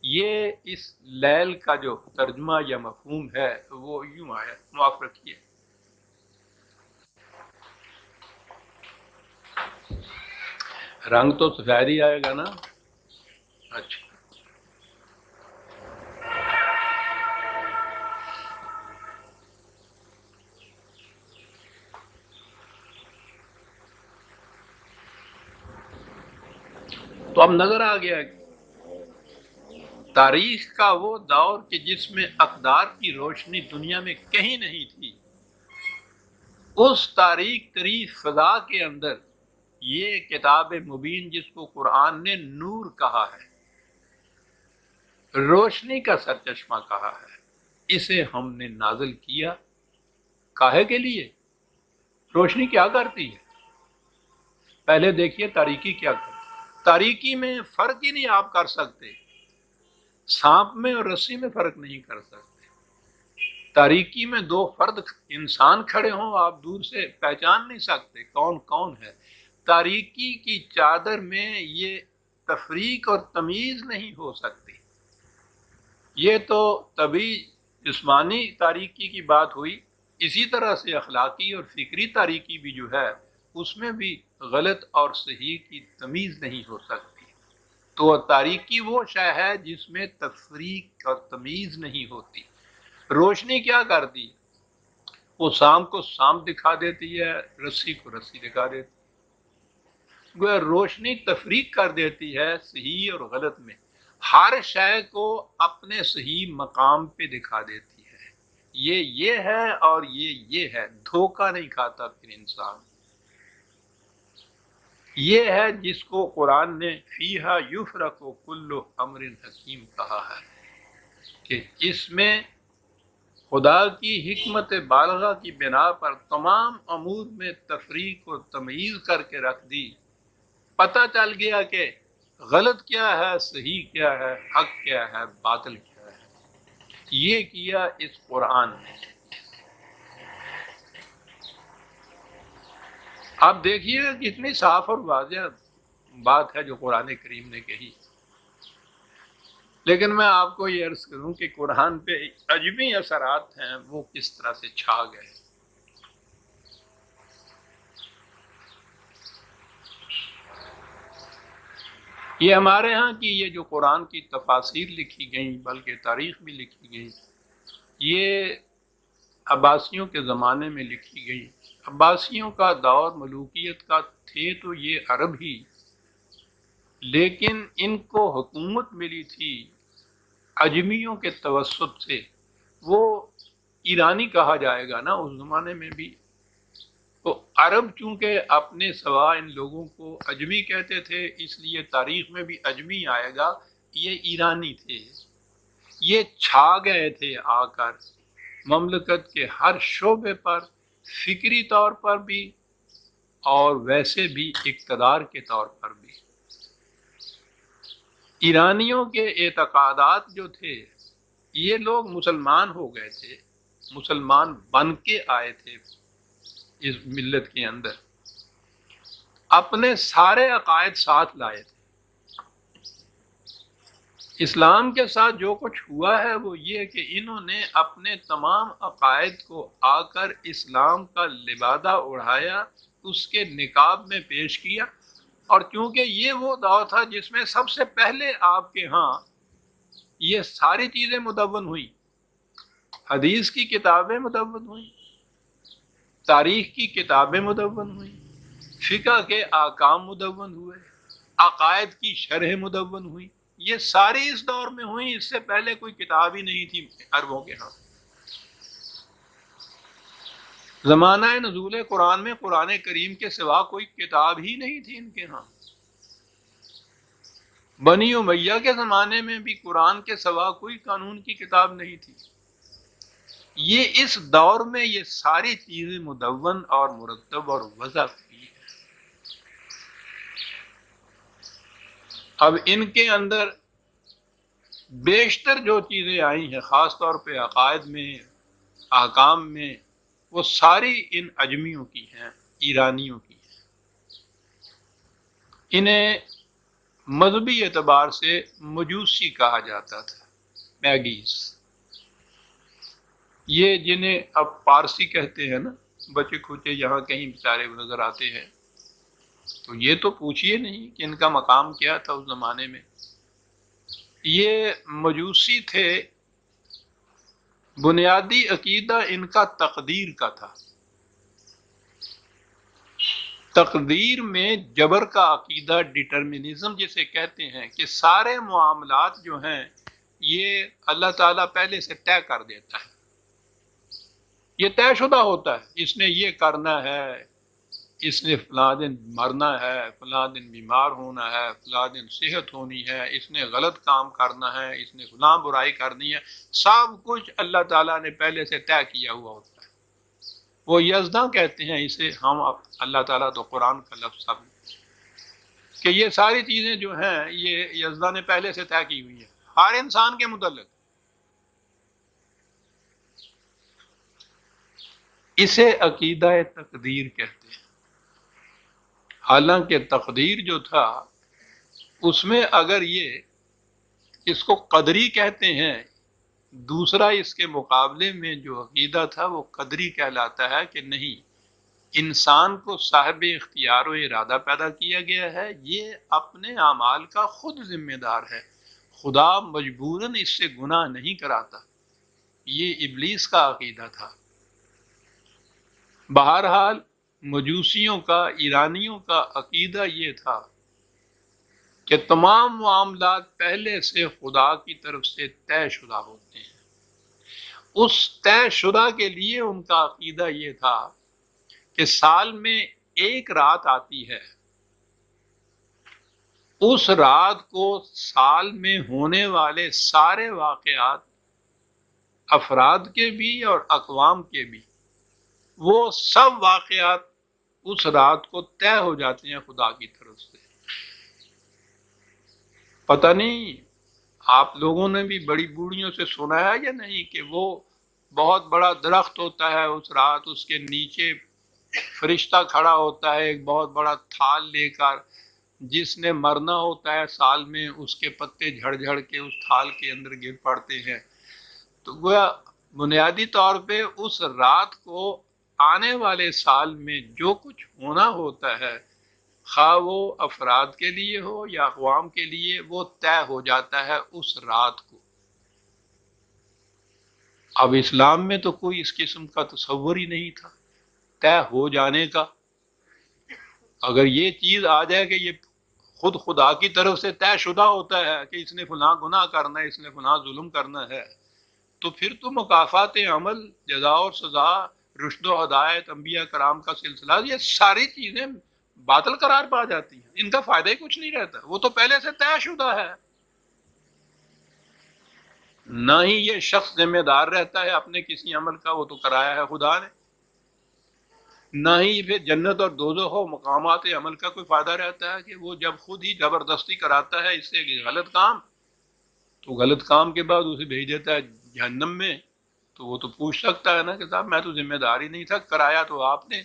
یہ اس لیل کا جو ترجمہ یا مفہوم ہے وہ یوں آیا، معاف رکھیے۔ رنگ تو سفید ہی آئے گا نا؟ اچھا، تو اب نظر آ گیا کہ تاریخ کا وہ دور کہ جس میں اقدار کی روشنی دنیا میں کہیں نہیں تھی، اس تاریک تری فضا کے اندر یہ کتاب مبین جس کو قرآن نے نور کہا ہے، روشنی کا سرچشمہ کہا ہے، اسے ہم نے نازل کیا۔ کاہے کے لیے؟ روشنی کیا کرتی ہے؟ پہلے دیکھیے تاریکی کیا کرتی ہے۔ تاریکی میں فرق ہی نہیں آپ کر سکتے، سانپ میں اور رسی میں فرق نہیں کر سکتے۔ تاریکی میں دو فرد انسان کھڑے ہوں، آپ دور سے پہچان نہیں سکتے کون کون ہے۔ تاریکی کی چادر میں یہ تفریق اور تمیز نہیں ہو سکتی۔ یہ تو طبعی جسمانی تاریکی کی بات ہوئی، اسی طرح سے اخلاقی اور فکری تاریکی بھی جو ہے اس میں بھی غلط اور صحیح کی تمیز نہیں ہو سکتی۔ تو تاریکی وہ شے ہے جس میں تفریق اور تمیز نہیں ہوتی۔ روشنی کیا کرتی؟ وہ سام کو سام دکھا دیتی ہے، رسی کو رسی دکھا دیتی ہے۔ گویا روشنی تفریق کر دیتی ہے صحیح اور غلط میں، ہر شے کو اپنے صحیح مقام پہ دکھا دیتی ہے۔ یہ ہے اور یہ ہے، دھوکہ نہیں کھاتا پھر انسان۔ یہ ہے جس کو قرآن نے فیہا یفرق کل امر حکیم کہا ہے، کہ اس میں خدا کی حکمت بالغہ کی بنا پر تمام امور میں تفریق و تمییز کر کے رکھ دی، پتہ چل گیا کہ غلط کیا ہے، صحیح کیا ہے، حق کیا ہے، باطل کیا ہے۔ یہ کیا اس قرآن نے۔ آپ دیکھیے کتنی صاف اور واضح بات ہے جو قرآن کریم نے کہی، لیکن میں آپ کو یہ عرض کروں کہ قرآن پہ عجیبی اثرات ہیں، وہ کس طرح سے چھا گئے۔ یہ ہمارے ہاں کی یہ جو قرآن کی تفاسیر لکھی گئیں، بلکہ تاریخ بھی لکھی گئی، یہ عباسیوں کے زمانے میں لکھی گئی۔ عباسیوں کا دور ملوکیت کا تھے تو یہ عرب ہی، لیکن ان کو حکومت ملی تھی عجمیوں کے توسط سے۔ وہ ایرانی کہا جائے گا نا اس زمانے میں بھی، تو عرب چونکہ اپنے سوا ان لوگوں کو عجمی کہتے تھے، اس لیے تاریخ میں بھی عجمی آئے گا۔ یہ ایرانی تھے، یہ چھا گئے تھے آ کر مملکت کے ہر شعبے پر، فکری طور پر بھی اور ویسے بھی اقتدار کے طور پر بھی۔ ایرانیوں کے اعتقادات جو تھے، یہ لوگ مسلمان ہو گئے تھے، مسلمان بن کے آئے تھے اس ملت کے اندر، اپنے سارے عقائد ساتھ لائے تھے۔ اسلام کے ساتھ جو کچھ ہوا ہے وہ یہ کہ انہوں نے اپنے تمام عقائد کو آ کر اسلام کا لبادہ اڑھایا، اس کے نقاب میں پیش کیا۔ اور چونکہ یہ وہ دور تھا جس میں سب سے پہلے آپ کے ہاں یہ ساری چیزیں مدون ہوئیں، حدیث کی کتابیں مدون ہوئیں، تاریخ کی کتابیں مدون ہوئیں، فقہ کے احکام مدون ہوئے، عقائد کی شرح مدون ہوئی، یہ ساری اس دور میں ہوئی۔ اس سے پہلے کوئی کتاب ہی نہیں تھی عربوں کے ہاں۔ زمانہ نزول قرآن میں قرآن کریم کے سوا کوئی کتاب ہی نہیں تھی ان کے ہاں۔ بنی امیہ کے زمانے میں بھی قرآن کے سوا کوئی قانون کی کتاب نہیں تھی۔ یہ اس دور میں یہ ساری چیزیں مدون اور مرتب اور وضع کی ہے۔ اب ان کے اندر بیشتر جو چیزیں آئی ہیں، خاص طور پہ عقائد میں، احکام میں، وہ ساری ان عجمیوں کی ہیں، ایرانیوں کی ہیں۔ انہیں مذہبی اعتبار سے مجوسی کہا جاتا تھا، میگیز۔ یہ جنہیں اب پارسی کہتے ہیں نا، بچے کھوچے یہاں کہیں بیچارے نظر آتے ہیں، تو یہ تو پوچھئے نہیں کہ ان کا مقام کیا تھا اس زمانے میں۔ یہ مجوسی تھے، بنیادی عقیدہ ان کا تقدیر کا تھا۔ تقدیر میں جبر کا عقیدہ، ڈٹرمنزم جسے کہتے ہیں، کہ سارے معاملات جو ہیں یہ اللہ تعالیٰ پہلے سے طے کر دیتا ہے، یہ طے شدہ ہوتا ہے، اس نے یہ کرنا ہے، اس نے فلاں دن مرنا ہے، فلاں دن بیمار ہونا ہے، فلاں دن صحت ہونی ہے، اس نے غلط کام کرنا ہے، اس نے فلاں برائی کرنی ہے، سب کچھ اللہ تعالیٰ نے پہلے سے طے کیا ہوا ہوتا ہے۔ وہ یزداں کہتے ہیں اسے، ہم اللہ تعالیٰ تو قرآن کا لفظ سب کہ یہ ساری چیزیں جو ہیں یہ یزداں نے پہلے سے طے کی ہوئی ہیں ہر انسان کے متعلق۔ اسے عقیدہ تقدیر کہتے ہیں۔ حالانکہ تقدیر جو تھا اس میں اگر یہ اس کو قدری کہتے ہیں، دوسرا اس کے مقابلے میں جو عقیدہ تھا وہ قدری کہلاتا ہے کہ نہیں، انسان کو صاحب اختیار و ارادہ پیدا کیا گیا ہے، یہ اپنے اعمال کا خود ذمہ دار ہے، خدا مجبوراً اس سے گناہ نہیں کراتا۔ یہ ابلیس کا عقیدہ تھا۔ بہرحال مجوسیوں کا، ایرانیوں کا عقیدہ یہ تھا کہ تمام معاملات پہلے سے خدا کی طرف سے طے شدہ ہوتے ہیں۔ اس طے شدہ کے لیے ان کا عقیدہ یہ تھا کہ سال میں ایک رات آتی ہے، اس رات کو سال میں ہونے والے سارے واقعات، افراد کے بھی اور اقوام کے بھی، وہ سب واقعات اس رات کو طے ہو جاتے ہیں خدا کی طرف سے۔ پتہ نہیں آپ لوگوں نے بھی بڑی بوڑھیوں سے سنا ہے یا نہیں کہ وہ بہت بڑا درخت ہوتا ہے اس رات، اس کے نیچے فرشتہ کھڑا ہوتا ہے ایک بہت بڑا تھال لے کر، جس نے مرنا ہوتا ہے سال میں اس کے پتے جھڑ جھڑ کے اس تھال کے اندر گر پڑتے ہیں۔ تو گویا بنیادی طور پہ اس رات کو آنے والے سال میں جو کچھ ہونا ہوتا ہے، خواہ وہ افراد کے لیے ہو یا اقوام کے لیے، وہ طے ہو جاتا ہے اس رات کو۔ اب اسلام میں تو کوئی اس قسم کا تصور ہی نہیں تھا طے ہو جانے کا۔ اگر یہ چیز آ جائے کہ یہ خود خدا کی طرف سے طے شدہ ہوتا ہے کہ اس نے فلاں گناہ کرنا ہے، اس نے فلاں ظلم کرنا ہے، تو پھر تو مکافات عمل، جزا اور سزا، رشد و ہدایت، انبیاء کرام کا سلسلہ، یہ ساری چیزیں باطل قرار پا جاتی ہیں، ان کا فائدہ ہی کچھ نہیں رہتا، وہ تو پہلے سے طے شدہ ہے۔ نہ ہی یہ شخص ذمہ دار رہتا ہے اپنے کسی عمل کا، وہ تو کرایا ہے خدا نے۔ نہ ہی پھر جنت اور دوزخ و مقامات عمل کا کوئی فائدہ رہتا ہے کہ وہ جب خود ہی زبردستی کراتا ہے اس سے غلط کام، تو غلط کام کے بعد اسے بھیج دیتا ہے جہنم میں، تو وہ تو پوچھ سکتا ہے نا کہ صاحب میں تو ذمہ دار ہی نہیں تھا، کرایا تو آپ نے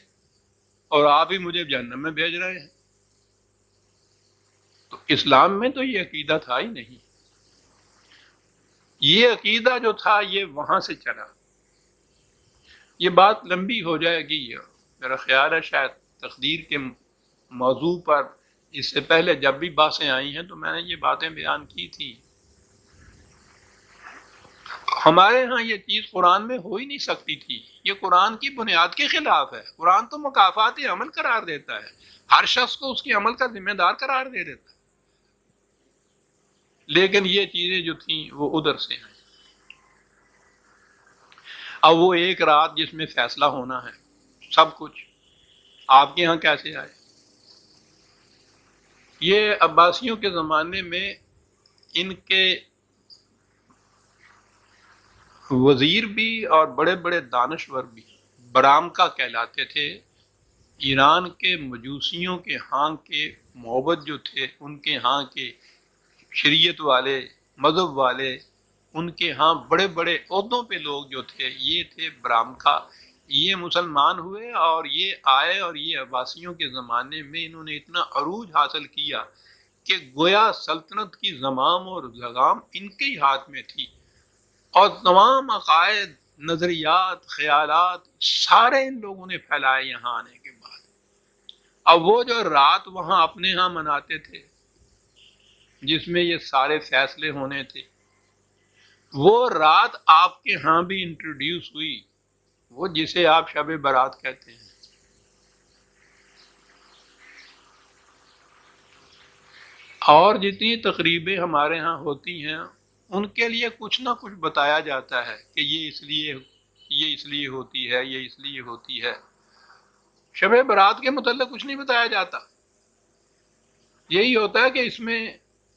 اور آپ ہی مجھے جہنم میں بھیج رہے ہیں۔ تو اسلام میں تو یہ عقیدہ تھا ہی نہیں۔ یہ عقیدہ جو تھا یہ وہاں سے چلا۔ یہ بات لمبی ہو جائے گی، میرا خیال ہے شاید تقدیر کے موضوع پر اس سے پہلے جب بھی باتیں آئی ہیں تو میں نے یہ باتیں بیان کی تھی۔ ہمارے ہاں یہ چیز قرآن میں ہو ہی نہیں سکتی تھی، یہ قرآن کی بنیاد کے خلاف ہے۔ قرآن تو مکافات عمل قرار دیتا ہے، ہر شخص کو اس کے عمل کا ذمہ دار قرار دے دیتا ہے، لیکن یہ چیزیں جو تھیں وہ ادھر سے ہیں۔ اب وہ ایک رات جس میں فیصلہ ہونا ہے سب کچھ، آپ کے ہاں کیسے آئے؟ یہ عباسیوں کے زمانے میں ان کے وزیر بھی اور بڑے بڑے دانشور بھی برامکا کہلاتے تھے۔ ایران کے مجوسیوں کے ہاں کے معبد جو تھے، ان کے ہاں کے شریعت والے، مذہب والے، ان کے ہاں بڑے بڑے عہدوں پہ لوگ جو تھے یہ تھے برامکا۔ یہ مسلمان ہوئے اور یہ آئے اور یہ عباسیوں کے زمانے میں انہوں نے اتنا عروج حاصل کیا کہ گویا سلطنت کی زمام اور لگام ان کے ہی ہاتھ میں تھی، اور تمام عقائد، نظریات، خیالات سارے ان لوگوں نے پھیلائے یہاں آنے کے بعد۔ اب وہ جو رات وہاں اپنے ہاں مناتے تھے جس میں یہ سارے فیصلے ہونے تھے، وہ رات آپ کے ہاں بھی انٹروڈیوس ہوئی، وہ جسے آپ شب برات کہتے ہیں۔ اور جتنی تقریبیں ہمارے ہاں ہوتی ہیں ان کے لیے کچھ نہ کچھ بتایا جاتا ہے کہ یہ اس لیے ہوتی ہے، یہ اس لیے ہوتی ہے۔ شب برات کے متعلق کچھ نہیں بتایا جاتا، یہی ہوتا ہے کہ اس میں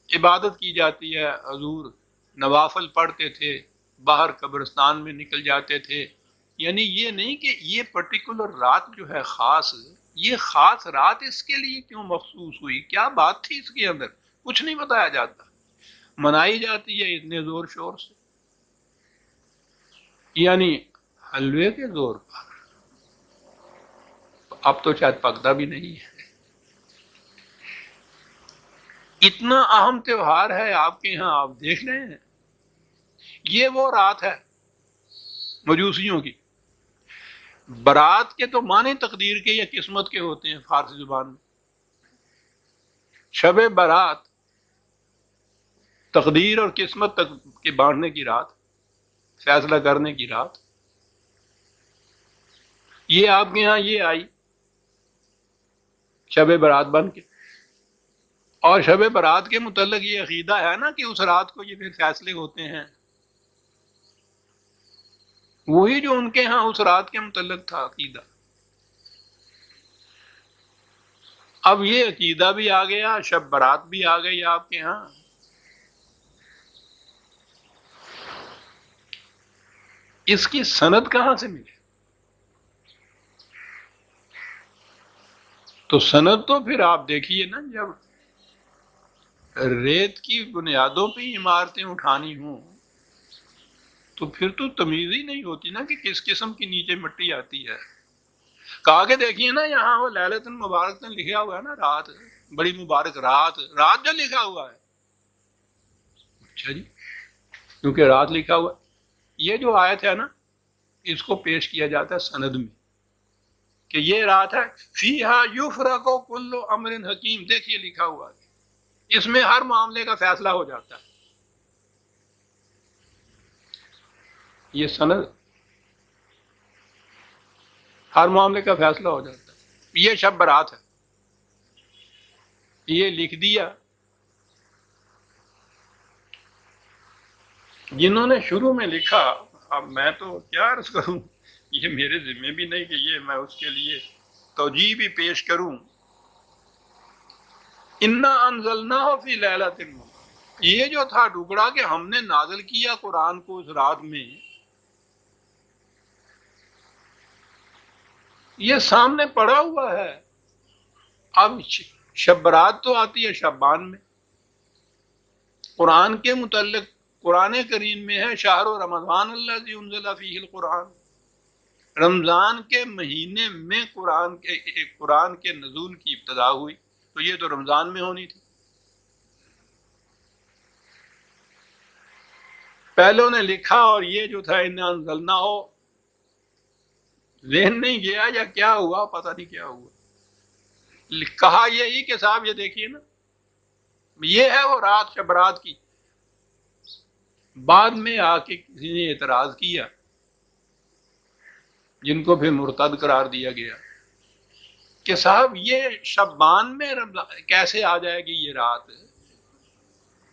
عبادت کی جاتی ہے، حضور نوافل پڑھتے تھے، باہر قبرستان میں نکل جاتے تھے۔ یعنی یہ نہیں کہ یہ پرٹیکولر رات جو ہے خاص، یہ خاص رات اس کے لیے کیوں مخصوص ہوئی، کیا بات تھی اس کے اندر، کچھ نہیں بتایا جاتا، منائی جاتی ہے اتنے زور شور سے، یعنی حلوے کے زور پر۔ اب تو شاید پکتا بھی نہیں ہے۔ اتنا اہم تہوار ہے آپ کے یہاں، آپ دیکھ رہے ہیں، یہ وہ رات ہے مجوسیوں کی۔ برات کے تو معنی تقدیر کے یا قسمت کے ہوتے ہیں فارسی زبان میں۔ شب برات تقدیر اور قسمت تک کے بانٹنے کی رات، فیصلہ کرنے کی رات۔ یہ آپ کے یہاں یہ آئی شب برات بن کے، اور شب برات کے متعلق یہ عقیدہ ہے نا کہ اس رات کو یہ پھر فیصلے ہوتے ہیں، وہی جو ان کے ہاں اس رات کے متعلق تھا عقیدہ۔ اب یہ عقیدہ بھی آ گیا، شب برات بھی آ گئی آپ کے ہاں، اس کی سند کہاں سے ملی؟ تو سند تو پھر آپ دیکھیے نا، جب ریت کی بنیادوں پہ ہی عمارتیں اٹھانی ہوں تو پھر تو تمیز ہی نہیں ہوتی نا کہ کس قسم کی نیچے مٹی آتی ہے۔ کہا کہ دیکھیے نا یہاں وہ لیلۃ المبارک لکھا ہوا ہے نا، رات بڑی مبارک رات، رات جو لکھا ہوا ہے، اچھا جی، کیونکہ رات لکھا ہوا ہے، یہ جو آیت ہے نا اس کو پیش کیا جاتا ہے سند میں کہ یہ رات ہے، فیہا یفرق کل امر حکیم، دیکھیے لکھا ہوا ہے، اس میں ہر معاملے کا فیصلہ ہو جاتا ہے، یہ سند، ہر معاملے کا فیصلہ ہو جاتا ہے، یہ شب برات ہے، یہ لکھ دیا جنہوں نے شروع میں لکھا۔ اب میں تو کیا عرض کروں، یہ میرے ذمہ بھی نہیں کہ یہ میں اس کے لیے توجیہ بھی پیش کروں۔ انا انزلناہ فی لیلۃ المبارک، یہ جو تھا ٹکڑا کہ ہم نے نازل کیا قرآن کو اس رات میں، یہ سامنے پڑا ہوا ہے۔ اب شب برات تو آتی ہے شعبان میں، قرآن کے متعلق قرآن کریم میں ہے شہر رمضان الذی انزل فیہ القرآن، رمضان کے مہینے میں قرآن کے نزول کی ابتدا ہوئی، تو یہ تو رمضان میں ہونی تھی۔ پہلوں نے لکھا اور یہ جو تھا انا انزلناہ ذہن نہیں گیا یا کیا ہوا، پتہ نہیں کیا ہوا، کہا یہی کہ صاحب یہ دیکھیے نا، یہ ہے وہ رات شب برات کی۔ بعد میں آ کے کسی نے اعتراض کیا، جن کو پھر مرتد قرار دیا گیا، کہ صاحب یہ شبان میں کیسے آ جائے گی یہ رات؟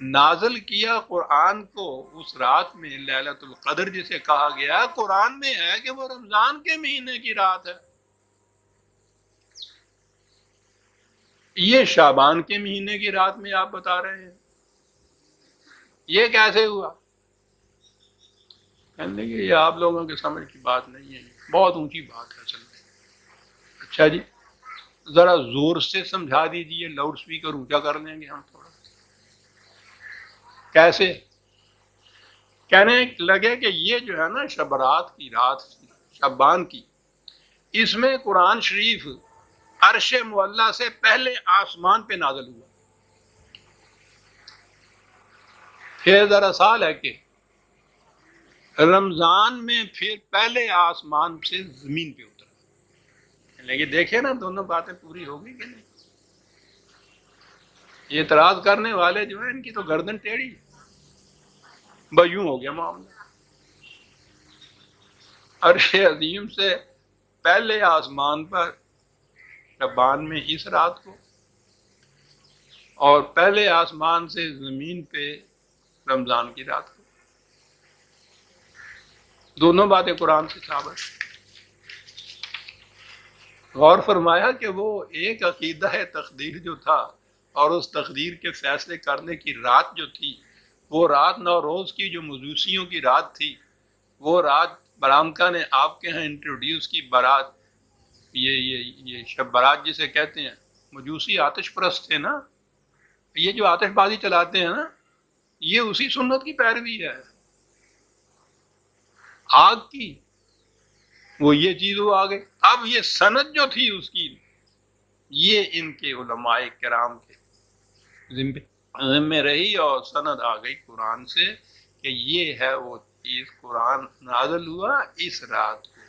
نازل کیا قرآن کو اس رات میں، لیلۃ القدر جسے کہا گیا، قرآن میں ہے کہ وہ رمضان کے مہینے کی رات ہے، یہ شعبان کے مہینے کی رات میں آپ بتا رہے ہیں، یہ کیسے ہوا؟ کہنے لگے یہ آپ لوگوں کے سمجھ کی بات نہیں ہے، بہت اونچی بات ہے اصل میں۔ اچھا جی، ذرا زور سے سمجھا دیجئے، لاؤڈ سپیکر اونچا کر لیں گے ہم تھوڑا۔ کیسے؟ کہنے لگے کہ یہ جو ہے نا شبرات کی رات، شبان کی، اس میں قرآن شریف عرش معلیٰ سے پہلے آسمان پہ نازل ہوا۔ پھر دراصل ہے کہ رمضان میں پھر پہلے آسمان سے زمین پہ اترا، لیکن دیکھیں نا دونوں باتیں پوری ہوگی کہ نہیں؟ یہ اعتراض کرنے والے جو ہیں ان کی تو گردن ٹیڑھی ہے، یوں ہو گیا معاملہ، عرش عظیم سے پہلے آسمان پر شبان میں اس رات کو، اور پہلے آسمان سے زمین پہ رمضان کی رات کو، دونوں باتیں قرآن سے ثابت۔ غور فرمایا کہ وہ ایک عقیدہ تقدیر جو تھا، اور اس تقدیر کے فیصلے کرنے کی رات جو تھی، وہ رات نوروز کی جو مجوسیوں کی رات تھی، وہ رات برامکا نے آپ کے ہاں انٹروڈیوس کی، برات، یہ شب برات جسے کہتے ہیں، مجوسی آتش پرست تھے نا، یہ جو آتش بازی چلاتے ہیں نا، یہ اسی سنت کی پیروی ہے، آگ کی، وہ یہ چیز وہ آ گئی۔ اب یہ سند جو تھی اس کی، یہ ان کے علماء کرام کے ذمہ رہی، اور سند آ گئی قرآن سے کہ یہ ہے وہ چیز، قرآن نازل ہوا اس رات کو۔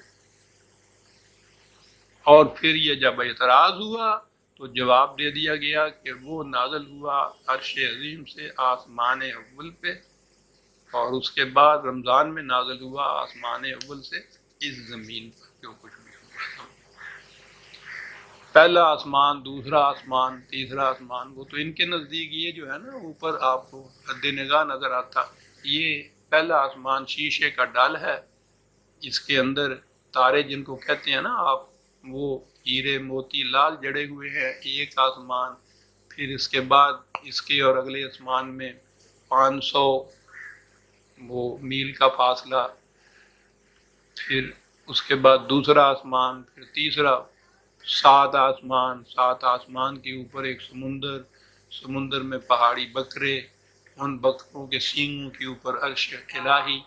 اور پھر یہ جب اعتراض ہوا تو جواب دے دیا گیا کہ وہ نازل ہوا عرش عظیم سے آسمان اول پہ، اور اس کے بعد رمضان میں نازل ہوا آسمان اول سے اس زمین پر جو کچھ بھی ہوا، پہلا آسمان، دوسرا آسمان، تیسرا آسمان، وہ تو ان کے نزدیک یہ جو ہے نا اوپر آپ کو حد نگاہ نظر آتا، یہ پہلا آسمان شیشے کا ڈل ہے، اس کے اندر تارے جن کو کہتے ہیں نا آپ، وہ ہیرے موتی لال جڑے ہوئے ہیں ایک آسمان، پھر اس کے بعد اس کے اور اگلے آسمان میں 500 وہ میل کا فاصلہ، پھر اس کے بعد دوسرا آسمان، پھر تیسرا، 7 آسمان کے اوپر ایک سمندر، سمندر میں پہاڑی بکرے، ان بکروں کے سینگوں کے اوپر عرش الہی.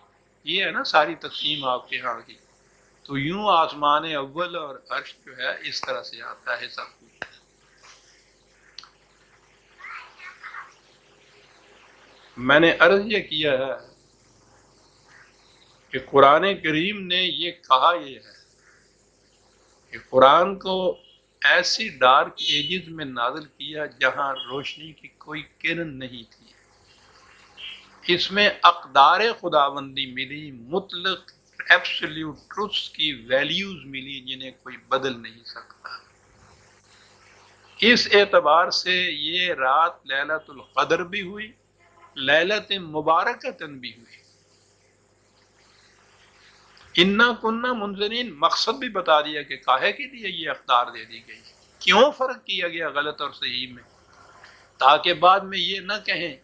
یہ ہے نا ساری تقسیم آپ کے ہاں کی. تو یوں آسمان اول اور عرش جو ہے اس طرح سے آتا ہے سب کچھ. میں نے عرض یہ کیا ہے کہ قرآن کریم نے یہ کہا یہ ہے کہ قرآن کو ایسی ڈارک ایجز میں نازل کیا جہاں روشنی کی کوئی کرن نہیں تھی. اس میں اقدار خداوندی ملی، مطلق ایبسلیوٹ ٹروتس کی ویلیوز ملی جنہیں کوئی بدل نہیں سکتا. اس اعتبار سے یہ رات لیلۃ القدر بھی ہوئی، لیلۃ مبارکتن بھی ہوئی. انا کننا منذرین، مقصد بھی بتا دیا کہ کاہے کے لیے یہ اقدار دے دی گئی، کیوں فرق کیا گیا غلط اور صحیح میں، تاکہ بعد میں یہ نہ کہیں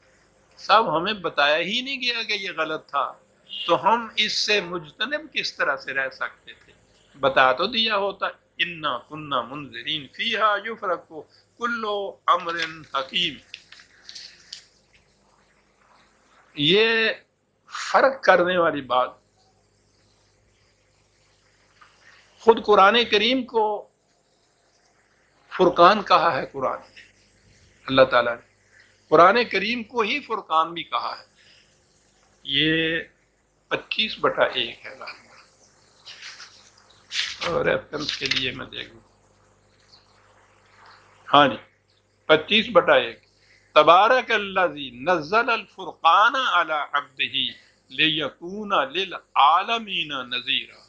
صاحب ہمیں بتایا ہی نہیں گیا کہ یہ غلط تھا، تو ہم اس سے مجتنب کس طرح سے رہ سکتے تھے. بتا تو دیا ہوتا. انا کننا منذرین فیہا یفرق کل امر حکیم. یہ فرق کرنے والی بات خود قرآن کریم کو فرقان کہا ہے. قرآن اللہ تعالیٰ نے قرآن کریم کو ہی فرقان بھی کہا ہے. یہ 25/1 ہے اور ریفرنس کے لیے میں دیکھوں. ہاں جی 25/1 تبارک الذی نزل الفرقان علی عبدہ لیکون للعالمین نذیرا.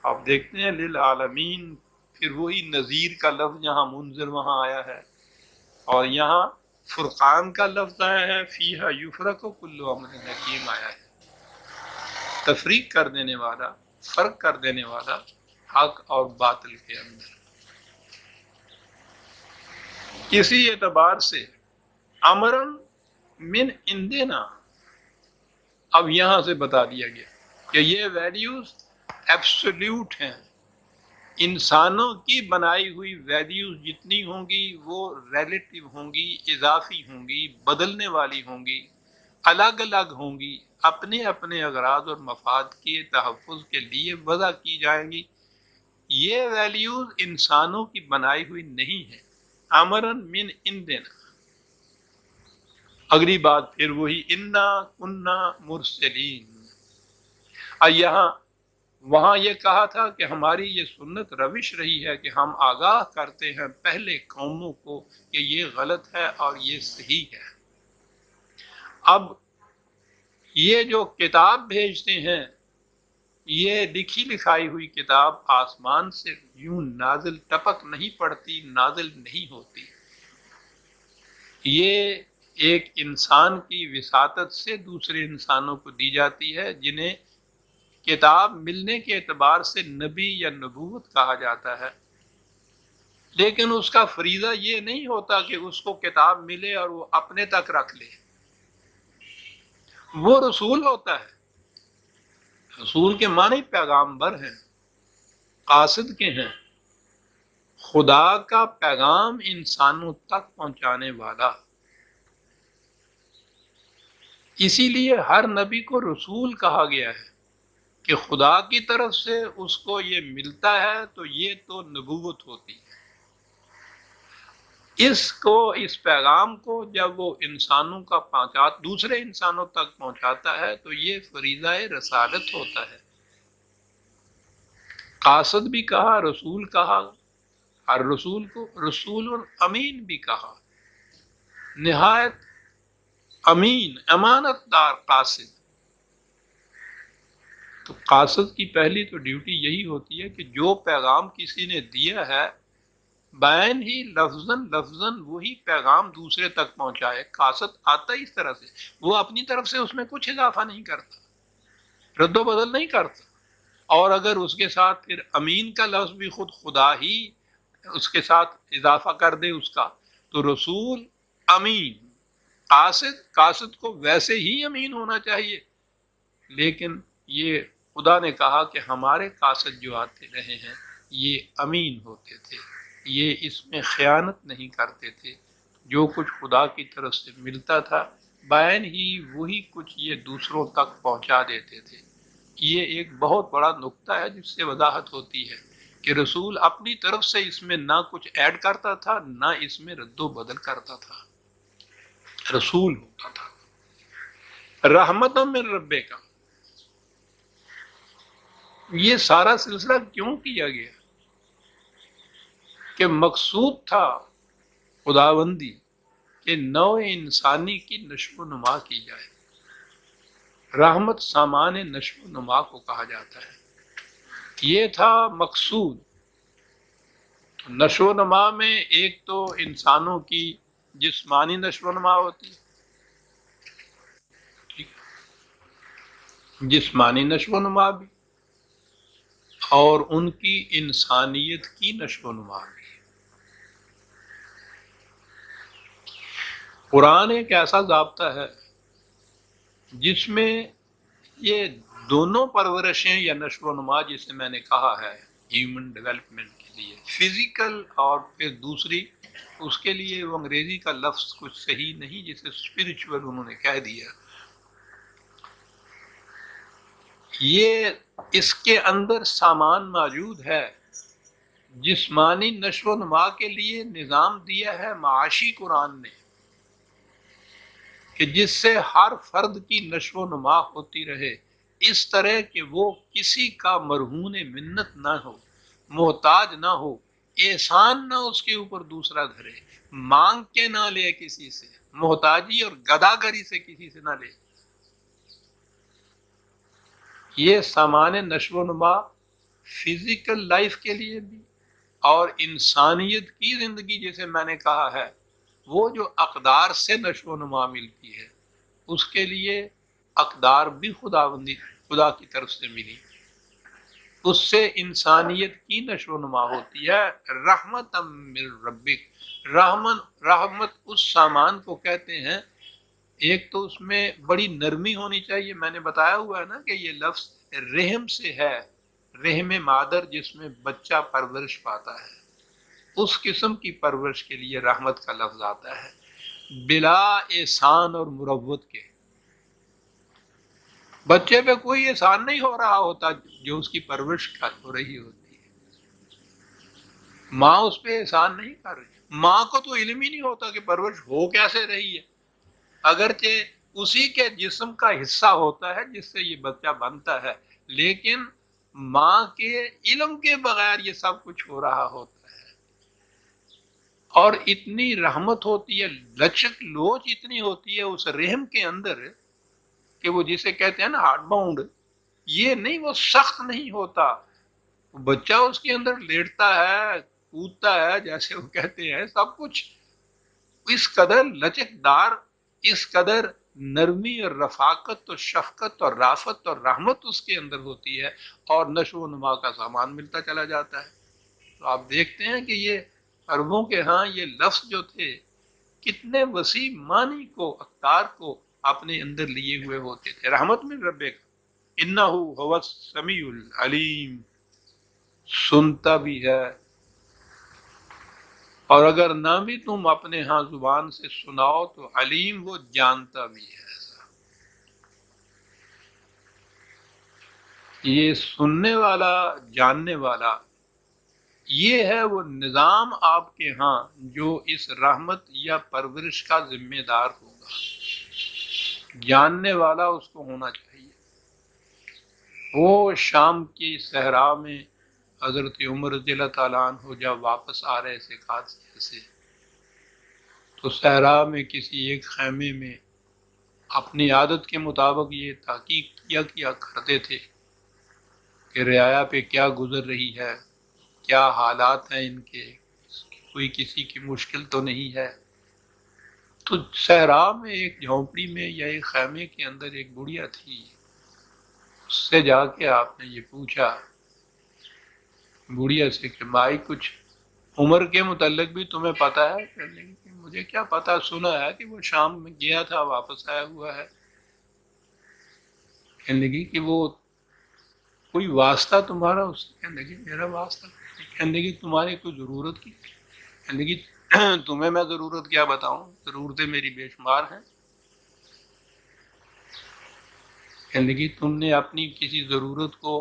آپ دیکھتے ہیں للعالمین، پھر وہی نذیر کا لفظ یہاں منذر وہاں آیا ہے، اور یہاں فرقان کا لفظ آیا ہے، فیہا یفرق کل امر حکیم آیا ہے. تفریق کر دینے والا، فرق کر دینے والا حق اور باطل کے اندر. کسی اعتبار سے امرن من عندنا، اب یہاں سے بتا دیا گیا کہ یہ ویلیوز ایبسلیوٹ ہیں. انسانوں کی بنائی ہوئی ویلیوز جتنی ہوں گی وہ ریلیٹیو ہوں گی، اضافی ہوں گی، بدلنے والی ہوں گی، الگ الگ ہوں گی، اپنے اپنے اغراض اور مفاد کے تحفظ کے لیے وضع کی جائیں گی. یہ ویلیوز انسانوں کی بنائی ہوئی نہیں ہے. امرن من عندنا. اگلی بات پھر وہی انا کننا مرسلین. یہاں وہاں یہ کہا تھا کہ ہماری یہ سنت روش رہی ہے کہ ہم آگاہ کرتے ہیں پہلے قوموں کو کہ یہ غلط ہے اور یہ صحیح ہے. اب یہ جو کتاب بھیجتے ہیں، یہ لکھی لکھائی ہوئی کتاب آسمان سے یوں نازل ٹپک نہیں پڑتی، نازل نہیں ہوتی. یہ ایک انسان کی وساطت سے دوسرے انسانوں کو دی جاتی ہے جنہیں کتاب ملنے کے اعتبار سے نبی یا نبوت کہا جاتا ہے. لیکن اس کا فریضہ یہ نہیں ہوتا کہ اس کو کتاب ملے اور وہ اپنے تک رکھ لے. وہ رسول ہوتا ہے. رسول کے معنی پیغامبر ہیں، قاصد کے ہیں، خدا کا پیغام انسانوں تک پہنچانے والا. اسی لیے ہر نبی کو رسول کہا گیا ہے کہ خدا کی طرف سے اس کو یہ ملتا ہے تو یہ تو نبوت ہوتی ہے. اس پیغام کو جب وہ انسانوں کا دوسرے انسانوں تک پہنچاتا ہے تو یہ فریضہ رسالت ہوتا ہے. قاصد بھی کہا، رسول کہا، ہر رسول کو رسول امین بھی کہا. نہایت امین، امانت دار قاصد. تو قاصد کی پہلی تو ڈیوٹی یہی ہوتی ہے کہ جو پیغام کسی نے دیا ہے بین ہی لفظاً وہی پیغام دوسرے تک پہنچائے. قاصد آتا ہی اس طرح سے، وہ اپنی طرف سے اس میں کچھ اضافہ نہیں کرتا، رد و بدل نہیں کرتا. اور اگر اس کے ساتھ پھر امین کا لفظ بھی خود خدا ہی اس کے ساتھ اضافہ کر دے اس کا، تو رسول امین، قاصد کو ویسے ہی امین ہونا چاہیے، لیکن یہ خدا نے کہا کہ ہمارے قاصد جو آتے رہے ہیں یہ امین ہوتے تھے، یہ اس میں خیانت نہیں کرتے تھے، جو کچھ خدا کی طرف سے ملتا تھا بین ہی وہی کچھ یہ دوسروں تک پہنچا دیتے تھے۔ یہ ایک بہت بڑا نقطہ ہے جس سے وضاحت ہوتی ہے کہ رسول اپنی طرف سے اس میں نہ کچھ ایڈ کرتا تھا نہ اس میں رد و بدل کرتا تھا، رسول ہوتا تھا رحمت من ربے کا۔ یہ سارا سلسلہ کیوں کیا گیا؟ کہ مقصود تھا خداوندی کہ نوع انسانی کی نشو و نما کی جائے۔ رحمت سامان نشو و نما کو کہا جاتا ہے، یہ تھا مقصود۔ نشو و نما میں ایک تو انسانوں کی جسمانی نشو و نما ہوتی ہے، جسمانی نشو و نما بھی، اور ان کی انسانیت کی نشو و نما بھی۔ قرآن ایک ایسا ضابطہ ہے جس میں یہ دونوں پرورشیں یا نشو و نما جسے میں نے کہا ہے ہیومن ڈیولپمنٹ کے لیے، فزیکل، اور پھر دوسری اس کے لیے وہ انگریزی کا لفظ کچھ صحیح نہیں جسے اسپرچول انہوں نے کہہ دیا، یہ اس کے اندر سامان موجود ہے۔ جسمانی نشو و نما کے لیے نظام دیا ہے معاشی قرآن نے کہ جس سے ہر فرد کی نشو و نما ہوتی رہے، اس طرح کہ وہ کسی کا مرہون منت نہ ہو، محتاج نہ ہو، احسان نہ اس کے اوپر دوسرا دھرے، مانگ کے نہ لے کسی سے، محتاجی اور گداگری سے کسی سے نہ لے۔ یہ سامان نشو و نما فزیکل لائف کے لیے بھی، اور انسانیت کی زندگی جیسے میں نے کہا ہے وہ جو اقدار سے نشو و نما ملتی ہے اس کے لیے اقدار بھی خدا کی طرف سے ملی، اس سے انسانیت کی نشو و نما ہوتی ہے۔ رحمت من ربک، رحمت اس سامان کو کہتے ہیں، ایک تو اس میں بڑی نرمی ہونی چاہیے، میں نے بتایا ہوا ہے نا کہ یہ لفظ رحم سے ہے، رحم مادر جس میں بچہ پرورش پاتا ہے، اس قسم کی پرورش کے لیے رحمت کا لفظ آتا ہے، بلا احسان اور مروت کے۔ بچے پہ کوئی احسان نہیں ہو رہا ہوتا جو اس کی پرورش ہو رہی ہوتی ہے، ماں اس پہ احسان نہیں کر رہی، ماں کو تو علم ہی نہیں ہوتا کہ پرورش ہو کیسے رہی ہے، اگرچہ اسی کے جسم کا حصہ ہوتا ہے جس سے یہ بچہ بنتا ہے، لیکن ماں کے علم کے بغیر یہ سب کچھ ہو رہا ہوتا ہے۔ اور اتنی رحمت ہوتی ہے، لچک لوچ اتنی ہوتی ہے اس رحم کے اندر کہ وہ جسے کہتے ہیں نا ہارڈ باؤنڈ، یہ نہیں، وہ سخت نہیں ہوتا، بچہ اس کے اندر لیٹتا ہے، کودتا ہے، جیسے وہ کہتے ہیں، سب کچھ اس قدر لچک دار، اس قدر نرمی اور رفاقت اور شفقت اور رافت اور رحمت اس کے اندر ہوتی ہے، اور نشو و نما کا سامان ملتا چلا جاتا ہے۔ تو آپ دیکھتے ہیں کہ یہ عربوں کے ہاں یہ لفظ جو تھے کتنے وسیع معنی کو، اقدار کو اپنے اندر لیے ہوئے ہوتے تھے۔ رحمت من ربک، انہ هو السمیع العلیم، سنتا بھی ہے، اور اگر نہ بھی تم اپنے ہاں زبان سے سناؤ تو علیم، وہ جانتا بھی ہے۔ یہ سننے والا، جاننے والا، یہ ہے وہ نظام آپ کے ہاں جو اس رحمت یا پرورش کا ذمہ دار ہوگا، جاننے والا اس کو ہونا چاہیے۔ وہ شام کی صحرا میں حضرت عمر رضی اللہ تعالیٰ عنہ جب واپس آ رہے تھے قادسیہ سے، تو صحرا میں کسی ایک خیمے میں اپنی عادت کے مطابق یہ تحقیق کیا کرتے تھے کہ رعایا پہ کیا گزر رہی ہے، کیا حالات ہیں ان کے، کوئی کسی کی مشکل تو نہیں ہے۔ تو صحرا میں ایک جھونپڑی میں یا ایک خیمے کے اندر ایک بڑھیا تھی، سے جا کے آپ نے یہ پوچھا بوڑھیا سے کہ بھائی کچھ عمر کے متعلق بھی تمہیں پتہ ہے؟ کہنے لگی کہ مجھے کیا پتا، سنا ہے کہ وہ شام میں گیا تھا واپس آیا ہوا ہے۔ کہنے لگی کہ وہ کوئی واسطہ تمہارا اس سے؟ کہنے لگی میرا واسطہ؟ کہنے لگی تمہاری کوئی ضرورت کی؟ کہنے لگی تمہیں میں ضرورت کیا بتاؤں، ضرورتیں میری بے شمار ہیں۔ کہنے لگی تم نے اپنی کسی ضرورت کو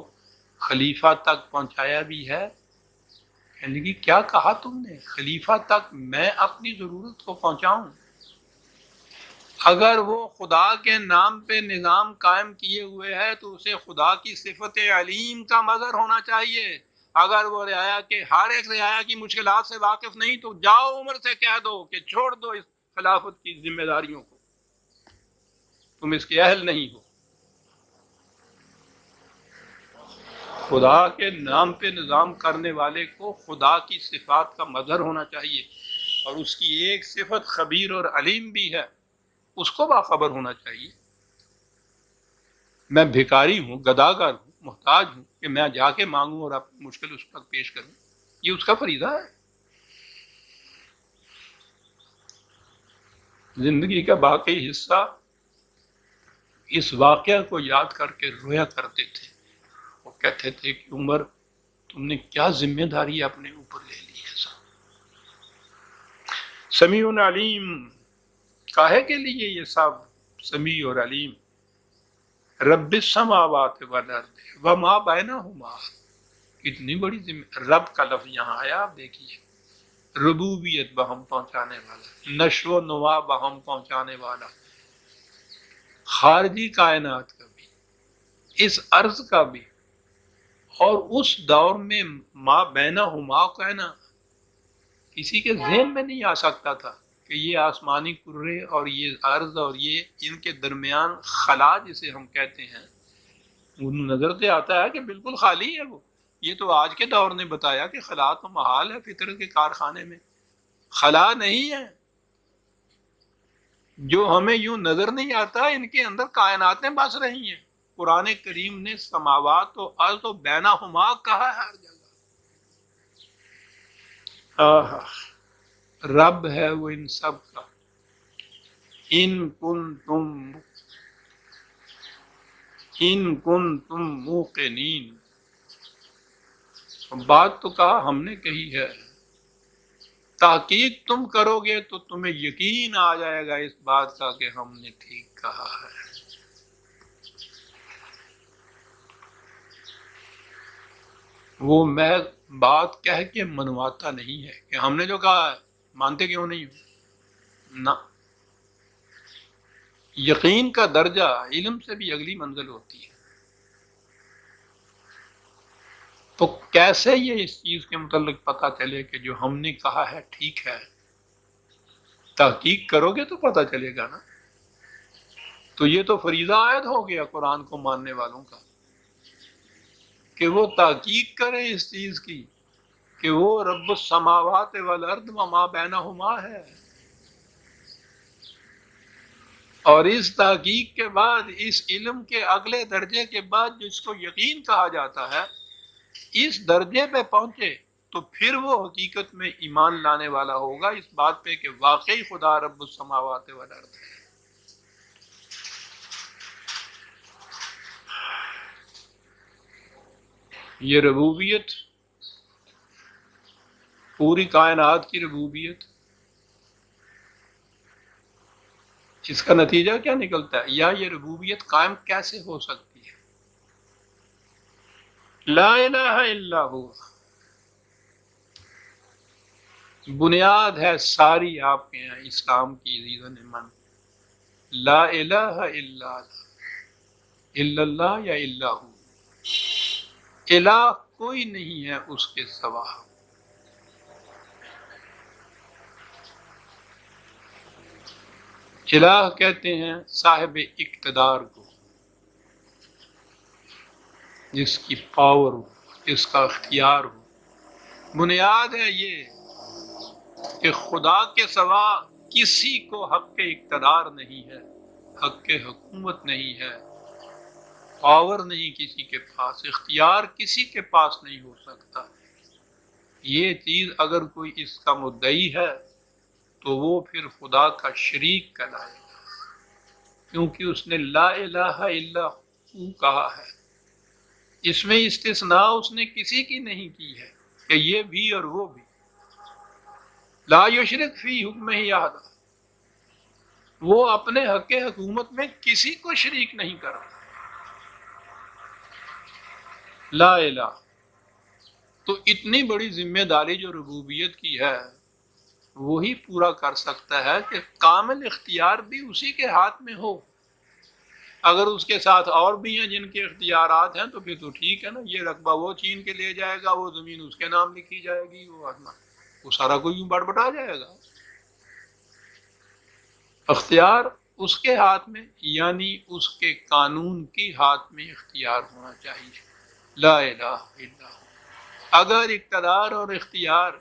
خلیفہ تک پہنچایا بھی ہے؟ کہنے لگی کیا کہا تم نے؟ خلیفہ تک میں اپنی ضرورت کو پہنچاؤں؟ اگر وہ خدا کے نام پہ نظام قائم کیے ہوئے ہے تو اسے خدا کی صفت علیم کا مظہر ہونا چاہیے۔ اگر وہ رعایا کے ہر ایک رعایا کی مشکلات سے واقف نہیں تو جاؤ عمر سے کہہ دو کہ چھوڑ دو اس خلافت کی ذمہ داریوں کو، تم اس کے اہل نہیں ہو۔ خدا کے نام پہ نظام کرنے والے کو خدا کی صفات کا مظہر ہونا چاہیے، اور اس کی ایک صفت خبیر اور علیم بھی ہے، اس کو باخبر ہونا چاہیے۔ میں بھکاری ہوں، گداگر ہوں، محتاج ہوں کہ میں جا کے مانگوں اور اپنی مشکل اس پر پیش کروں، یہ اس کا فریضہ ہے۔ زندگی کا باقی حصہ اس واقعہ کو یاد کر کے رویا کرتے تھے۔ وہ کہتے تھے کہ عمر تم نے کیا ذمہ داری اپنے اوپر لے لی ہے صاحب۔ سمیع علیم، کاہے کے لیے یہ سب سمیع اور علیم؟ رب السماوات والارض وما بینہما، کتنی بڑی ذمہ، رب کا لفظ یہاں آیا، آپ دیکھیے، ربوبیت بہم پہنچانے والا، نشو و نما بہم پہنچانے والا، خارجی کائنات کا بھی، اس عرض کا بھی، اور اس دور میں ما بینہما کہنا کسی کے ذہن میں نہیں آ سکتا تھا کہ یہ آسمانی کرے اور یہ عرض اور یہ ان کے درمیان خلا جسے ہم کہتے ہیں، نظر سے آتا ہے کہ بالکل خالی ہے وہ۔ یہ تو آج کے دور نے بتایا کہ خلا تو محال ہے، فطرت کے کارخانے میں خلا نہیں ہے۔ جو ہمیں یوں نظر نہیں آتا ان کے اندر کائناتیں بس رہی ہیں۔ قرآن کریم نے سماوات و ارض و بینہما کہا ہے ہر جگہ۔ رب ہے وہ ان سب کا، ان کنتم موقنین۔ بات تو کہا ہم نے کہی ہے، تحقیق تم کرو گے تو تمہیں یقین آ جائے گا اس بات کا کہ ہم نے ٹھیک کہا ہے۔ وہ محض بات کہہ کے منواتا نہیں ہے کہ ہم نے جو کہا ہے مانتے کیوں نہیں ہو، نہ، یقین کا درجہ علم سے بھی اگلی منزل ہوتی ہے۔ تو کیسے یہ اس چیز کے متعلق پتہ چلے کہ جو ہم نے کہا ہے ٹھیک ہے؟ تحقیق کرو گے تو پتہ چلے گا نا۔ تو یہ تو فریضہ عائد ہو گیا قرآن کو ماننے والوں کا کہ وہ تحقیق کریں اس چیز کی کہ وہ رب السماوات والارض وما بینہما ہے، اور اس تحقیق کے بعد، اس علم کے اگلے درجے کے بعد جس کو یقین کہا جاتا ہے، اس درجے پہ پہنچے تو پھر وہ حقیقت میں ایمان لانے والا ہوگا اس بات پہ کہ واقعی خدا رب السماوات والارض ہے۔ یہ ربوبیت، پوری کائنات کی ربوبیت، اس کا نتیجہ کیا نکلتا ہے، یا یہ ربوبیت قائم کیسے ہو سکتی ہے؟ لا الہ الا ہوا بنیاد ہے ساری آپ کے یہاں اسلام کی عزیزان من۔ لا الہ الا اللہ یا الا ہو، الہ کوئی نہیں ہے اس کے سوا۔ الہ کہتے ہیں صاحب اقتدار کو، جس کی پاور ہو، جس کا اختیار ہو۔ بنیاد ہے یہ کہ خدا کے سوا کسی کو حق اقتدار نہیں ہے، حق حکومت نہیں ہے، پاور نہیں کسی کے پاس، اختیار کسی کے پاس نہیں ہو سکتا۔ یہ چیز اگر کوئی اس کا مدعی ہے تو وہ پھر خدا کا شریک کہلائے گا، کیونکہ اس نے لا الہ الا ہو کہا ہے۔ اس میں استثناء اس نے کسی کی نہیں کی ہے کہ یہ بھی اور وہ بھی۔ لا یشرک فی حکمہ احد، وہ اپنے حق حکومت میں کسی کو شریک نہیں کرتا۔ لا الہ، تو اتنی بڑی ذمہ داری جو ربوبیت کی ہے وہی پورا کر سکتا ہے کہ کامل اختیار بھی اسی کے ہاتھ میں ہو۔ اگر اس کے ساتھ اور بھی ہیں جن کے اختیارات ہیں تو پھر تو ٹھیک ہے نا، یہ رقبہ وہ چھین کے لے جائے گا، وہ زمین اس کے نام لکھی جائے گی، وہ سارا کوئی یوں بڑبڑا جائے گا۔ اختیار اس کے ہاتھ میں، یعنی اس کے قانون کی ہاتھ میں اختیار ہونا چاہیے۔ لا الہ الا ہو۔ اگر اقتدار اور اختیار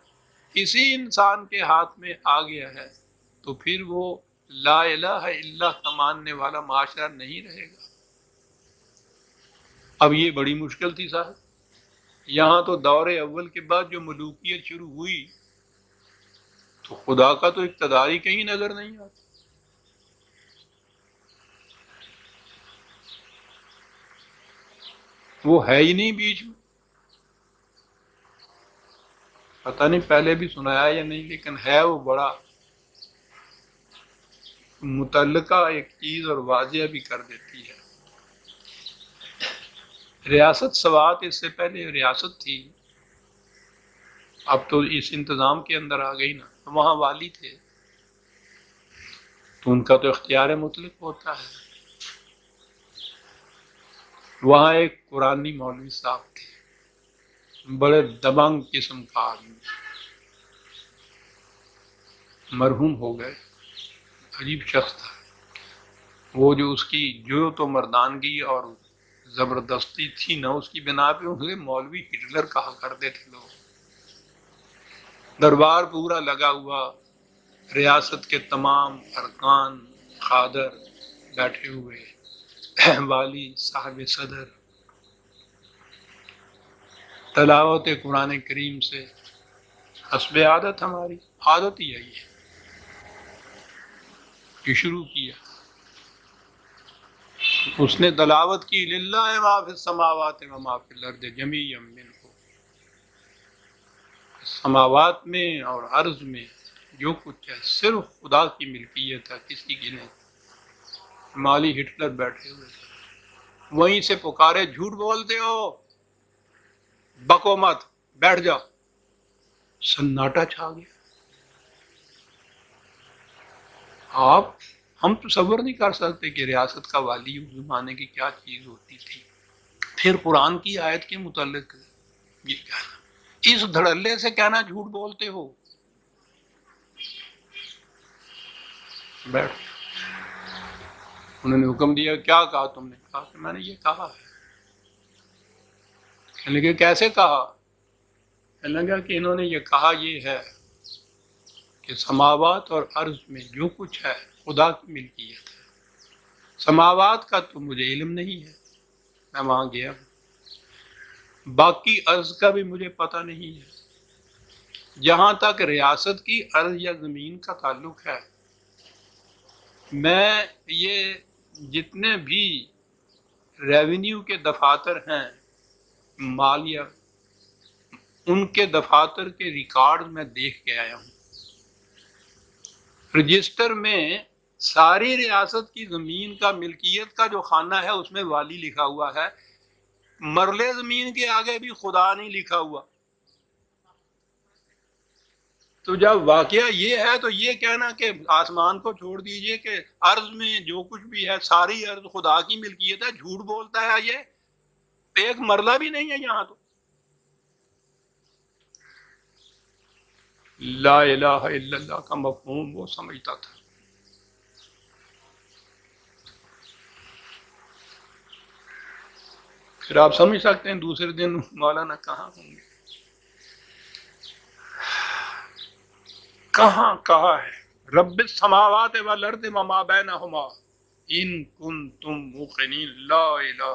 کسی انسان کے ہاتھ میں آ گیا ہے تو پھر وہ لا الہ الا اللہ کا ماننے والا معاشرہ نہیں رہے گا۔ اب یہ بڑی مشکل تھی صاحب، یہاں تو دور اول کے بعد جو ملوکیت شروع ہوئی تو خدا کا تو اقتدار ہی کہیں نظر نہیں آتا۔ وہ ہے ہی نہیں بیچ میں۔ پتہ نہیں پہلے بھی سنایا یا نہیں، لیکن ہے وہ بڑا متعلقہ ایک چیز اور واضح بھی کر دیتی ہے۔ ریاست سوات اس سے پہلے ریاست تھی، اب تو اس انتظام کے اندر آ گئی نا، وہاں والی تھے تو ان کا تو اختیار مطلق ہوتا ہے۔ وہاں ایک قرآنی مولوی صاحب تھے، بڑے دبنگ قسم کا آدمی، مرحوم ہو گئے، عجیب شخص تھا وہ، جو اس کی جو تو مردانگی اور زبردستی تھی نا، اس کی بنا پہ اسے مولوی ہٹلر کہا کرتے تھے لوگ۔ دربار پورا لگا ہوا، ریاست کے تمام ارکان خادر بیٹھے ہوئے، والی صاحب صدر، تلاوت قرآن کریم سے حسب عادت، ہماری عادت ہی ہے یہ شروع کیا۔ اس نے تلاوت کی للہ ما فی السماوات و ما فی الارض جمیعا منہ، سماوات میں اور ارض میں جو کچھ ہے صرف خدا کی ملکیت ہے، کسی کی نہیں۔ مالی ہٹلر بیٹھے ہوئے تھے، وہیں سے پکارے جھوٹ بولتے ہو، بکو مت، بیٹھ جاؤ۔ سناٹا چھا گیا۔ ہم تصور نہیں کر سکتے کہ ریاست کا والی اس زمانے کی کیا چیز ہوتی تھی۔ پھر قرآن کی آیت کے متعلق یہ کہنا، اس دھڑلے سے کہنا جھوٹ بولتے ہو، بیٹھ۔ انہوں نے حکم دیا، کیا کہا تم نے؟ کہا کہ میں نے یہ کہا ہے۔ کہنے لگے کیسے کہا؟ کہنے لگا کہ انہوں نے یہ کہا یہ ہے کہ سماوات اور عرض میں جو کچھ ہے خدا کی ملکیت ہے۔ سماوات کا تو مجھے علم نہیں ہے، میں وہاں گیا ہوں، باقی عرض کا بھی مجھے پتہ نہیں ہے۔ جہاں تک ریاست کی عرض یا زمین کا تعلق ہے، میں یہ جتنے بھی ریونیو کے دفاتر ہیں، مالیہ، ان کے دفاتر کے ریکارڈ میں دیکھ کے آیا ہوں۔ رجسٹر میں ساری ریاست کی زمین کا ملکیت کا جو خانہ ہے اس میں والی لکھا ہوا ہے، مرلے زمین کے آگے بھی خدا نہیں لکھا ہوا۔ تو جب واقعہ یہ ہے تو یہ کہنا کہ آسمان کو چھوڑ دیجئے کہ ارض میں جو کچھ بھی ہے ساری ارض خدا کی ملکیت ہے، جھوٹ بولتا ہے، یہ ایک مرلہ بھی نہیں ہے یہاں تو۔ لا الہ الا اللہ کا مفہوم وہ سمجھتا تھا۔ پھر آپ سمجھ سکتے ہیں دوسرے دن مولانا کہاں ہوں گے، کہاں کہا ہے رب السماوات والارض وما بینہما ان کنتم موقنین لا الہ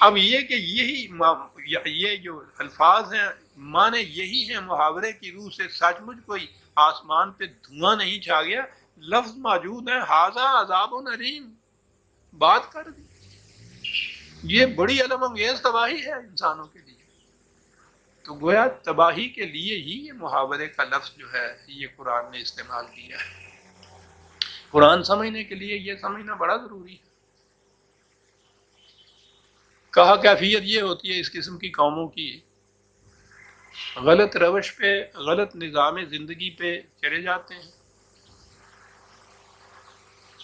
اب یہ کہ یہ جو الفاظ ہیں معنی یہی ہیں محاورے کی روح سے، سچ مچ کوئی آسمان پہ دھواں نہیں چھا گیا، لفظ موجود ہے، ھذا عذاب علیم، بات کر دی۔ یہ بڑی علم انگیز تباہی ہے انسانوں کے لیے۔ تو گویا تباہی کے لیے ہی یہ محاورے کا لفظ جو ہے یہ قرآن نے استعمال کیا ہے۔ قرآن سمجھنے کے لیے یہ سمجھنا بڑا ضروری ہے۔ کہا کیفیت یہ ہوتی ہے اس قسم کی قوموں کی، غلط روش پہ، غلط نظام زندگی پہ چلے جاتے ہیں،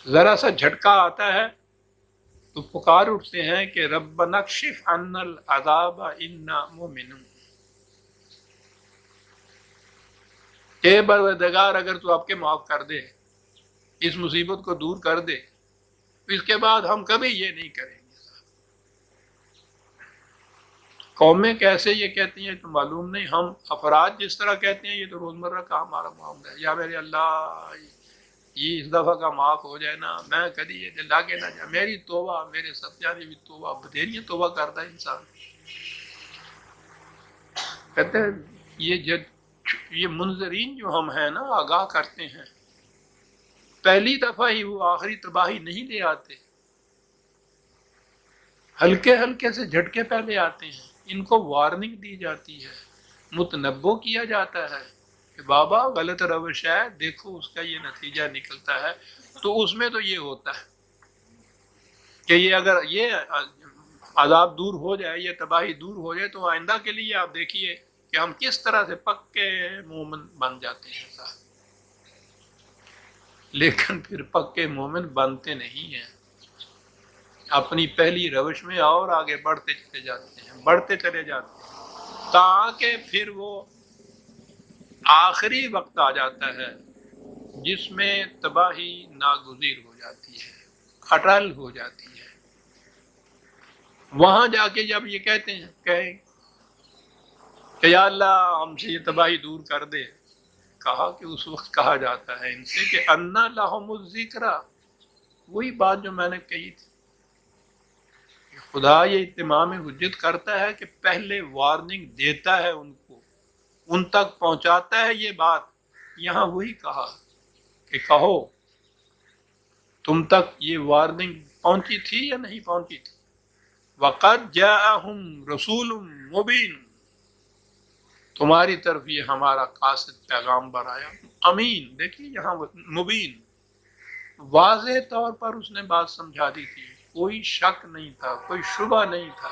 ذرا سا جھٹکا آتا ہے تو پکار اٹھتے ہیں کہ ربنا اکشف عنا العذاب انا مؤمنون، اے پروردگار اگر تو اب کے معاف کر دے، اس مصیبت کو دور کر دے، اس کے بعد ہم کبھی یہ نہیں کریں گے۔ قومیں کیسے یہ کہتی ہیں تو معلوم نہیں، ہم افراد جس طرح کہتے ہیں یہ تو روزمرہ کا ہمارا معاملہ ہے، یا میرے اللہ یہ اس دفعہ کا معاف ہو جائے نا، میں کبھی یہ لاگے نہ جائے، میری توبہ، میرے سب جانے بھی توبہ، بتھیری توبہ کرتا ہے انسان۔ کہتے ہیں یہ منظرین جو ہم ہیں نا، آگاہ کرتے ہیں، پہلی دفعہ ہی وہ آخری تباہی نہیں لے آتے، ہلکے ہلکے سے جھٹکے پہلے آتے ہیں، ان کو وارننگ دی جاتی ہے، متنبو کیا جاتا ہے کہ بابا غلط روش ہے، دیکھو اس کا یہ نتیجہ نکلتا ہے۔ تو اس میں تو یہ ہوتا ہے کہ یہ اگر یہ عذاب دور ہو جائے، یہ تباہی دور ہو جائے تو آئندہ کے لیے آپ دیکھیے کہ ہم کس طرح سے پکے مومن بن جاتے ہیں صاحب۔ لیکن پھر پکے مومن بنتے نہیں ہیں، اپنی پہلی روش میں اور آگے بڑھتے چلے جاتے ہیں، بڑھتے چلے جاتے ہیں، تاکہ پھر وہ آخری وقت آ جاتا ہے جس میں تباہی ناگزیر ہو جاتی ہے، اٹل ہو جاتی ہے۔ وہاں جا کے جب یہ کہتے ہیں کہ یا اللہ ہم سے یہ تباہی دور کر دے، کہا کہ اس وقت کہا جاتا ہے ان سے کہ انا لہم الذکریٰ، وہی بات جو میں نے کہی تھی، خدا یہ اتمام حجت کرتا ہے کہ پہلے وارننگ دیتا ہے ان کو، ان تک پہنچاتا ہے یہ بات۔ یہاں وہی کہا کہ کہو تم تک یہ وارننگ پہنچی تھی یا نہیں پہنچی تھی؟ وَقَدْ جَاءَهُمْ رَسُولٌ مُبِينٌ، تمہاری طرف یہ ہمارا قاصد پیغامبر آیا، امین، دیکھیے یہاں مبین، واضح طور پر اس نے بات سمجھا دی تھی، کوئی شک نہیں تھا، کوئی شبہ نہیں تھا۔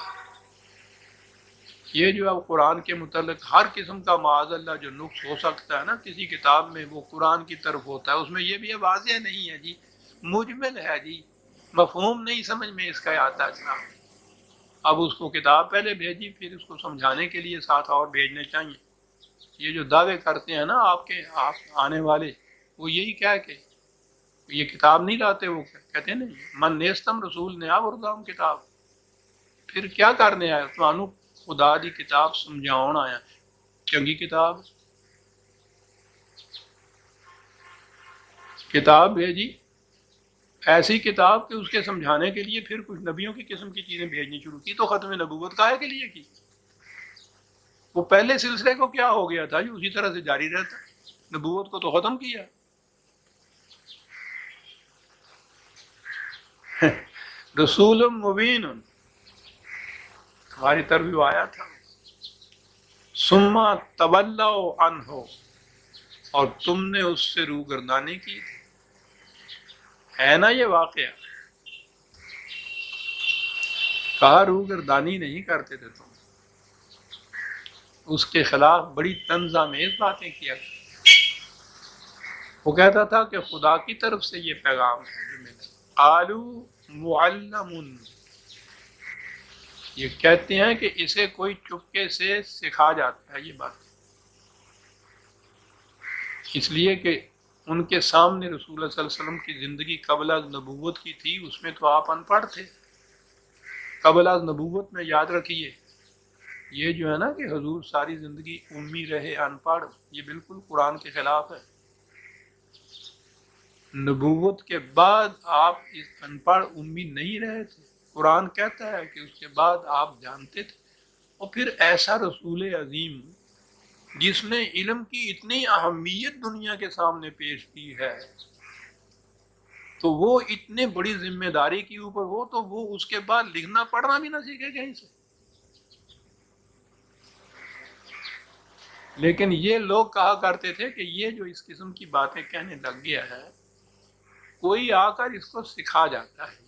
یہ جو اب قرآن کے متعلق ہر قسم کا معاذ اللہ جو نقص ہو سکتا ہے نا کسی کتاب میں، وہ قرآن کی طرف ہوتا ہے، اس میں یہ بھی واضح نہیں ہے جی، مجمل ہے جی، مفہوم نہیں سمجھ میں اس کا آتا تھا۔ اب اس کو کتاب پہلے بھیجی، پھر اس کو سمجھانے کے لیے ساتھ اور بھیجنے چاہیے۔ یہ جو دعوے کرتے ہیں نا آپ آنے والے، وہ یہی کہہ کے یہ کتاب نہیں لاتے، وہ کہتے ہیں نہیں من نیستم رسول نے آوردام کتاب، پھر کیا کرنے آیا؟ تمہوں خدا دی کتاب سمجھاؤن آیا، چنگی کتاب بھیجی، ایسی کتاب کہ اس کے سمجھانے کے لیے پھر کچھ نبیوں کی قسم کی چیزیں بھیجنی شروع کی، تو ختم نبوت کاہے کے لیے کی؟ وہ پہلے سلسلے کو کیا ہو گیا تھا جو اسی طرح سے جاری رہتا، نبوت کو تو ختم کیا۔ رسول مبین، ہماری طرف بھی آیا تھا، ثم تولوا عنہ، اور تم نے اس سے روگردانی کی تھی، ہے نا یہ واقعہ؟ کہا روگردانی نہیں کرتے تھے تم، اس کے خلاف بڑی طنز آمیز باتیں کیا۔ وہ کہتا تھا کہ خدا کی طرف سے یہ پیغام ہے جو ملا، قالو معلم، یہ کہتے ہیں کہ اسے کوئی چپکے سے سکھا جاتا ہے یہ بات، اس لیے کہ ان کے سامنے رسول اللہ صلی اللہ علیہ وسلم کی زندگی قبل از نبوت کی تھی، اس میں تو آپ ان پڑھ تھے۔ قبل از نبوت میں یاد رکھیے یہ جو ہے نا کہ حضور ساری زندگی امی رہے، ان پڑھ، یہ بالکل قرآن کے خلاف ہے۔ نبوت کے بعد آپ اس ان پڑھ امی نہیں رہے تھے، قرآن کہتا ہے کہ اس کے بعد آپ جانتے تھے. اور پھر ایسا رسول عظیم جس نے علم کی اتنی اہمیت دنیا کے سامنے پیش کی ہے، تو وہ اتنے بڑی ذمہ داری کے اوپر ہو تو وہ اس کے بعد لکھنا پڑھنا بھی نہ سیکھے کہیں سے. لیکن یہ لوگ کہا کرتے تھے کہ یہ جو اس قسم کی باتیں کہنے لگ گیا ہے، کوئی آ کر اس کو سکھا جاتا ہے.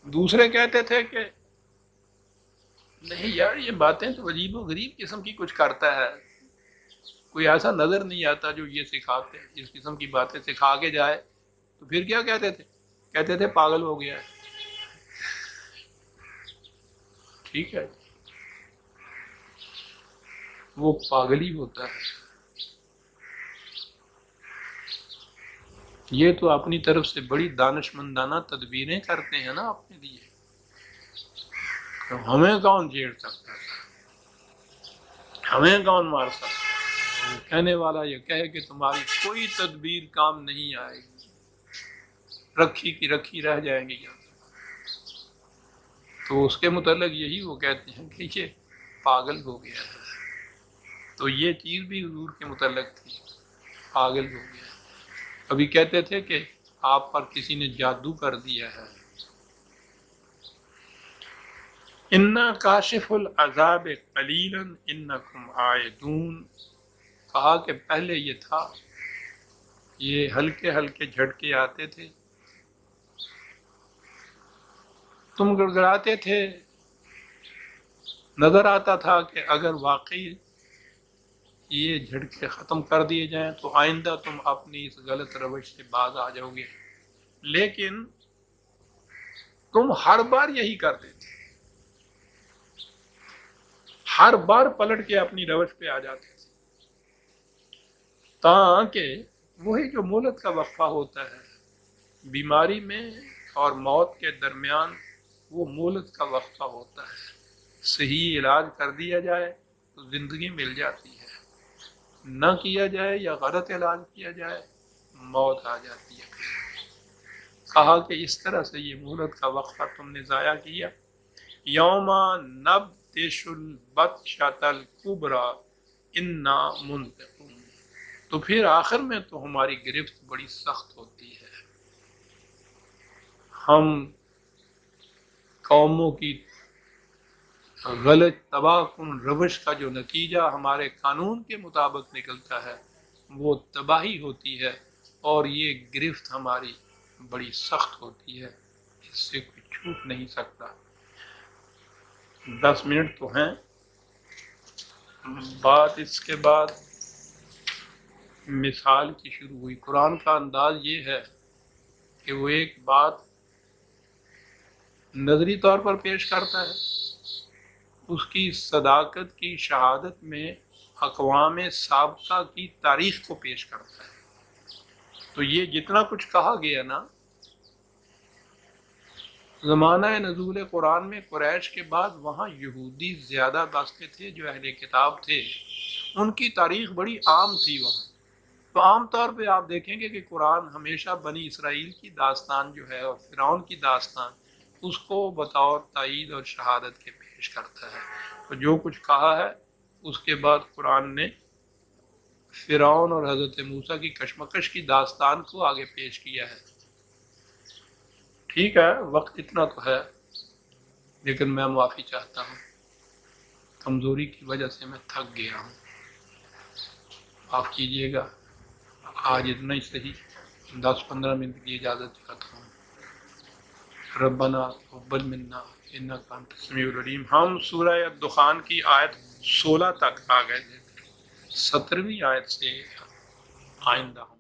دوسرے کہتے تھے کہ نہیں یار، یہ باتیں تو عجیب و غریب قسم کی کچھ کرتا ہے، کوئی ایسا نظر نہیں آتا جو یہ سکھاتے ہیں. اس قسم کی باتیں سکھا کے جائے تو پھر کیا کہتے تھے؟ کہتے تھے پاگل ہو گیا ہے. ٹھیک ہے، وہ پاگل ہی ہوتا ہے. یہ تو اپنی طرف سے بڑی دانشمندانہ تدبیریں کرتے ہیں نا اپنے لیے. تو ہمیں کون چھیڑ سکتا ہے، ہمیں کون مار سکتا ہے؟ کہنے والا یہ کہے کہ تمہاری کوئی تدبیر کام نہیں آئے گی، رکھی کی رکھی رہ جائیں گی. تو اس کے متعلق یہی وہ کہتے ہیں کہ یہ پاگل ہو گیا ہے. تو یہ چیز بھی حضور کے متعلق تھی، پاگل ہو گیا. ابھی کہتے تھے کہ آپ پر کسی نے جادو کر دیا ہے. انا کاشف العذاب قلیلا انکم عائدون. کہا کہ پہلے یہ تھا، یہ ہلکے ہلکے جھٹکے آتے تھے، تم گڑگڑاتے تھے، نظر آتا تھا کہ اگر واقعی یہ جھٹکے ختم کر دیے جائیں تو آئندہ تم اپنی اس غلط روش سے باز آ جاؤ گے. لیکن تم ہر بار یہی کرتے تھے، ہر بار پلٹ کے اپنی روش پہ آ جاتے تھے. تاکہ وہی جو مہلت کا وقفہ ہوتا ہے بیماری میں اور موت کے درمیان، وہ مہلت کا وقفہ ہوتا ہے. صحیح علاج کر دیا جائے تو زندگی مل جاتی ہے، نہ کیا جائے یا غلط علاج کیا جائے موت آ جاتی ہے. کہا کہ اس طرح سے یہ مہلت کا وقفہ تم نے ضائع کیا. یوم نبطش البطشۃ الکبریٰ انا منتقمون. تو پھر آخر میں تو ہماری گرفت بڑی سخت ہوتی ہے. ہم قوموں کی غلط تباہ کن روش کا جو نتیجہ ہمارے قانون کے مطابق نکلتا ہے وہ تباہی ہوتی ہے، اور یہ گرفت ہماری بڑی سخت ہوتی ہے، اس سے کوئی چھوٹ نہیں سکتا. 10 منٹ تو ہیں. بات اس کے بعد مثال کی شروع ہوئی. قرآن کا انداز یہ ہے کہ وہ ایک بات نظری طور پر پیش کرتا ہے، اس کی صداقت کی شہادت میں اقوام سابقہ کی تاریخ کو پیش کرتا ہے. تو یہ جتنا کچھ کہا گیا نا، زمانہ نزول قرآن میں قریش کے بعد وہاں یہودی زیادہ بستے تھے جو اہل کتاب تھے، ان کی تاریخ بڑی عام تھی وہاں. تو عام طور پہ آپ دیکھیں گے کہ قرآن ہمیشہ بنی اسرائیل کی داستان جو ہے اور فرعون کی داستان، اس کو بطور تائید اور شہادت کے پیش کرتا ہے. تو جو کچھ کہا ہے اس کے بعد قرآن نے فرعون اور حضرت موسیٰ کی کشمکش کی داستان کو آگے پیش کیا ہے. ٹھیک ہے، وقت اتنا تو ہے، لیکن میں معافی چاہتا ہوں، کمزوری کی وجہ سے میں تھک گیا ہوں، معاف کیجیے گا. آج اتنا ہی صحیح، 10-15 منٹ کی اجازت چاہتا ہوں. ربنا تقبل منا انک انت السمیع العلیم. ہم سورہ الدخان کی آیت 16 تک آ گئے تھے، 17ویں آیت سے آئندہ ہم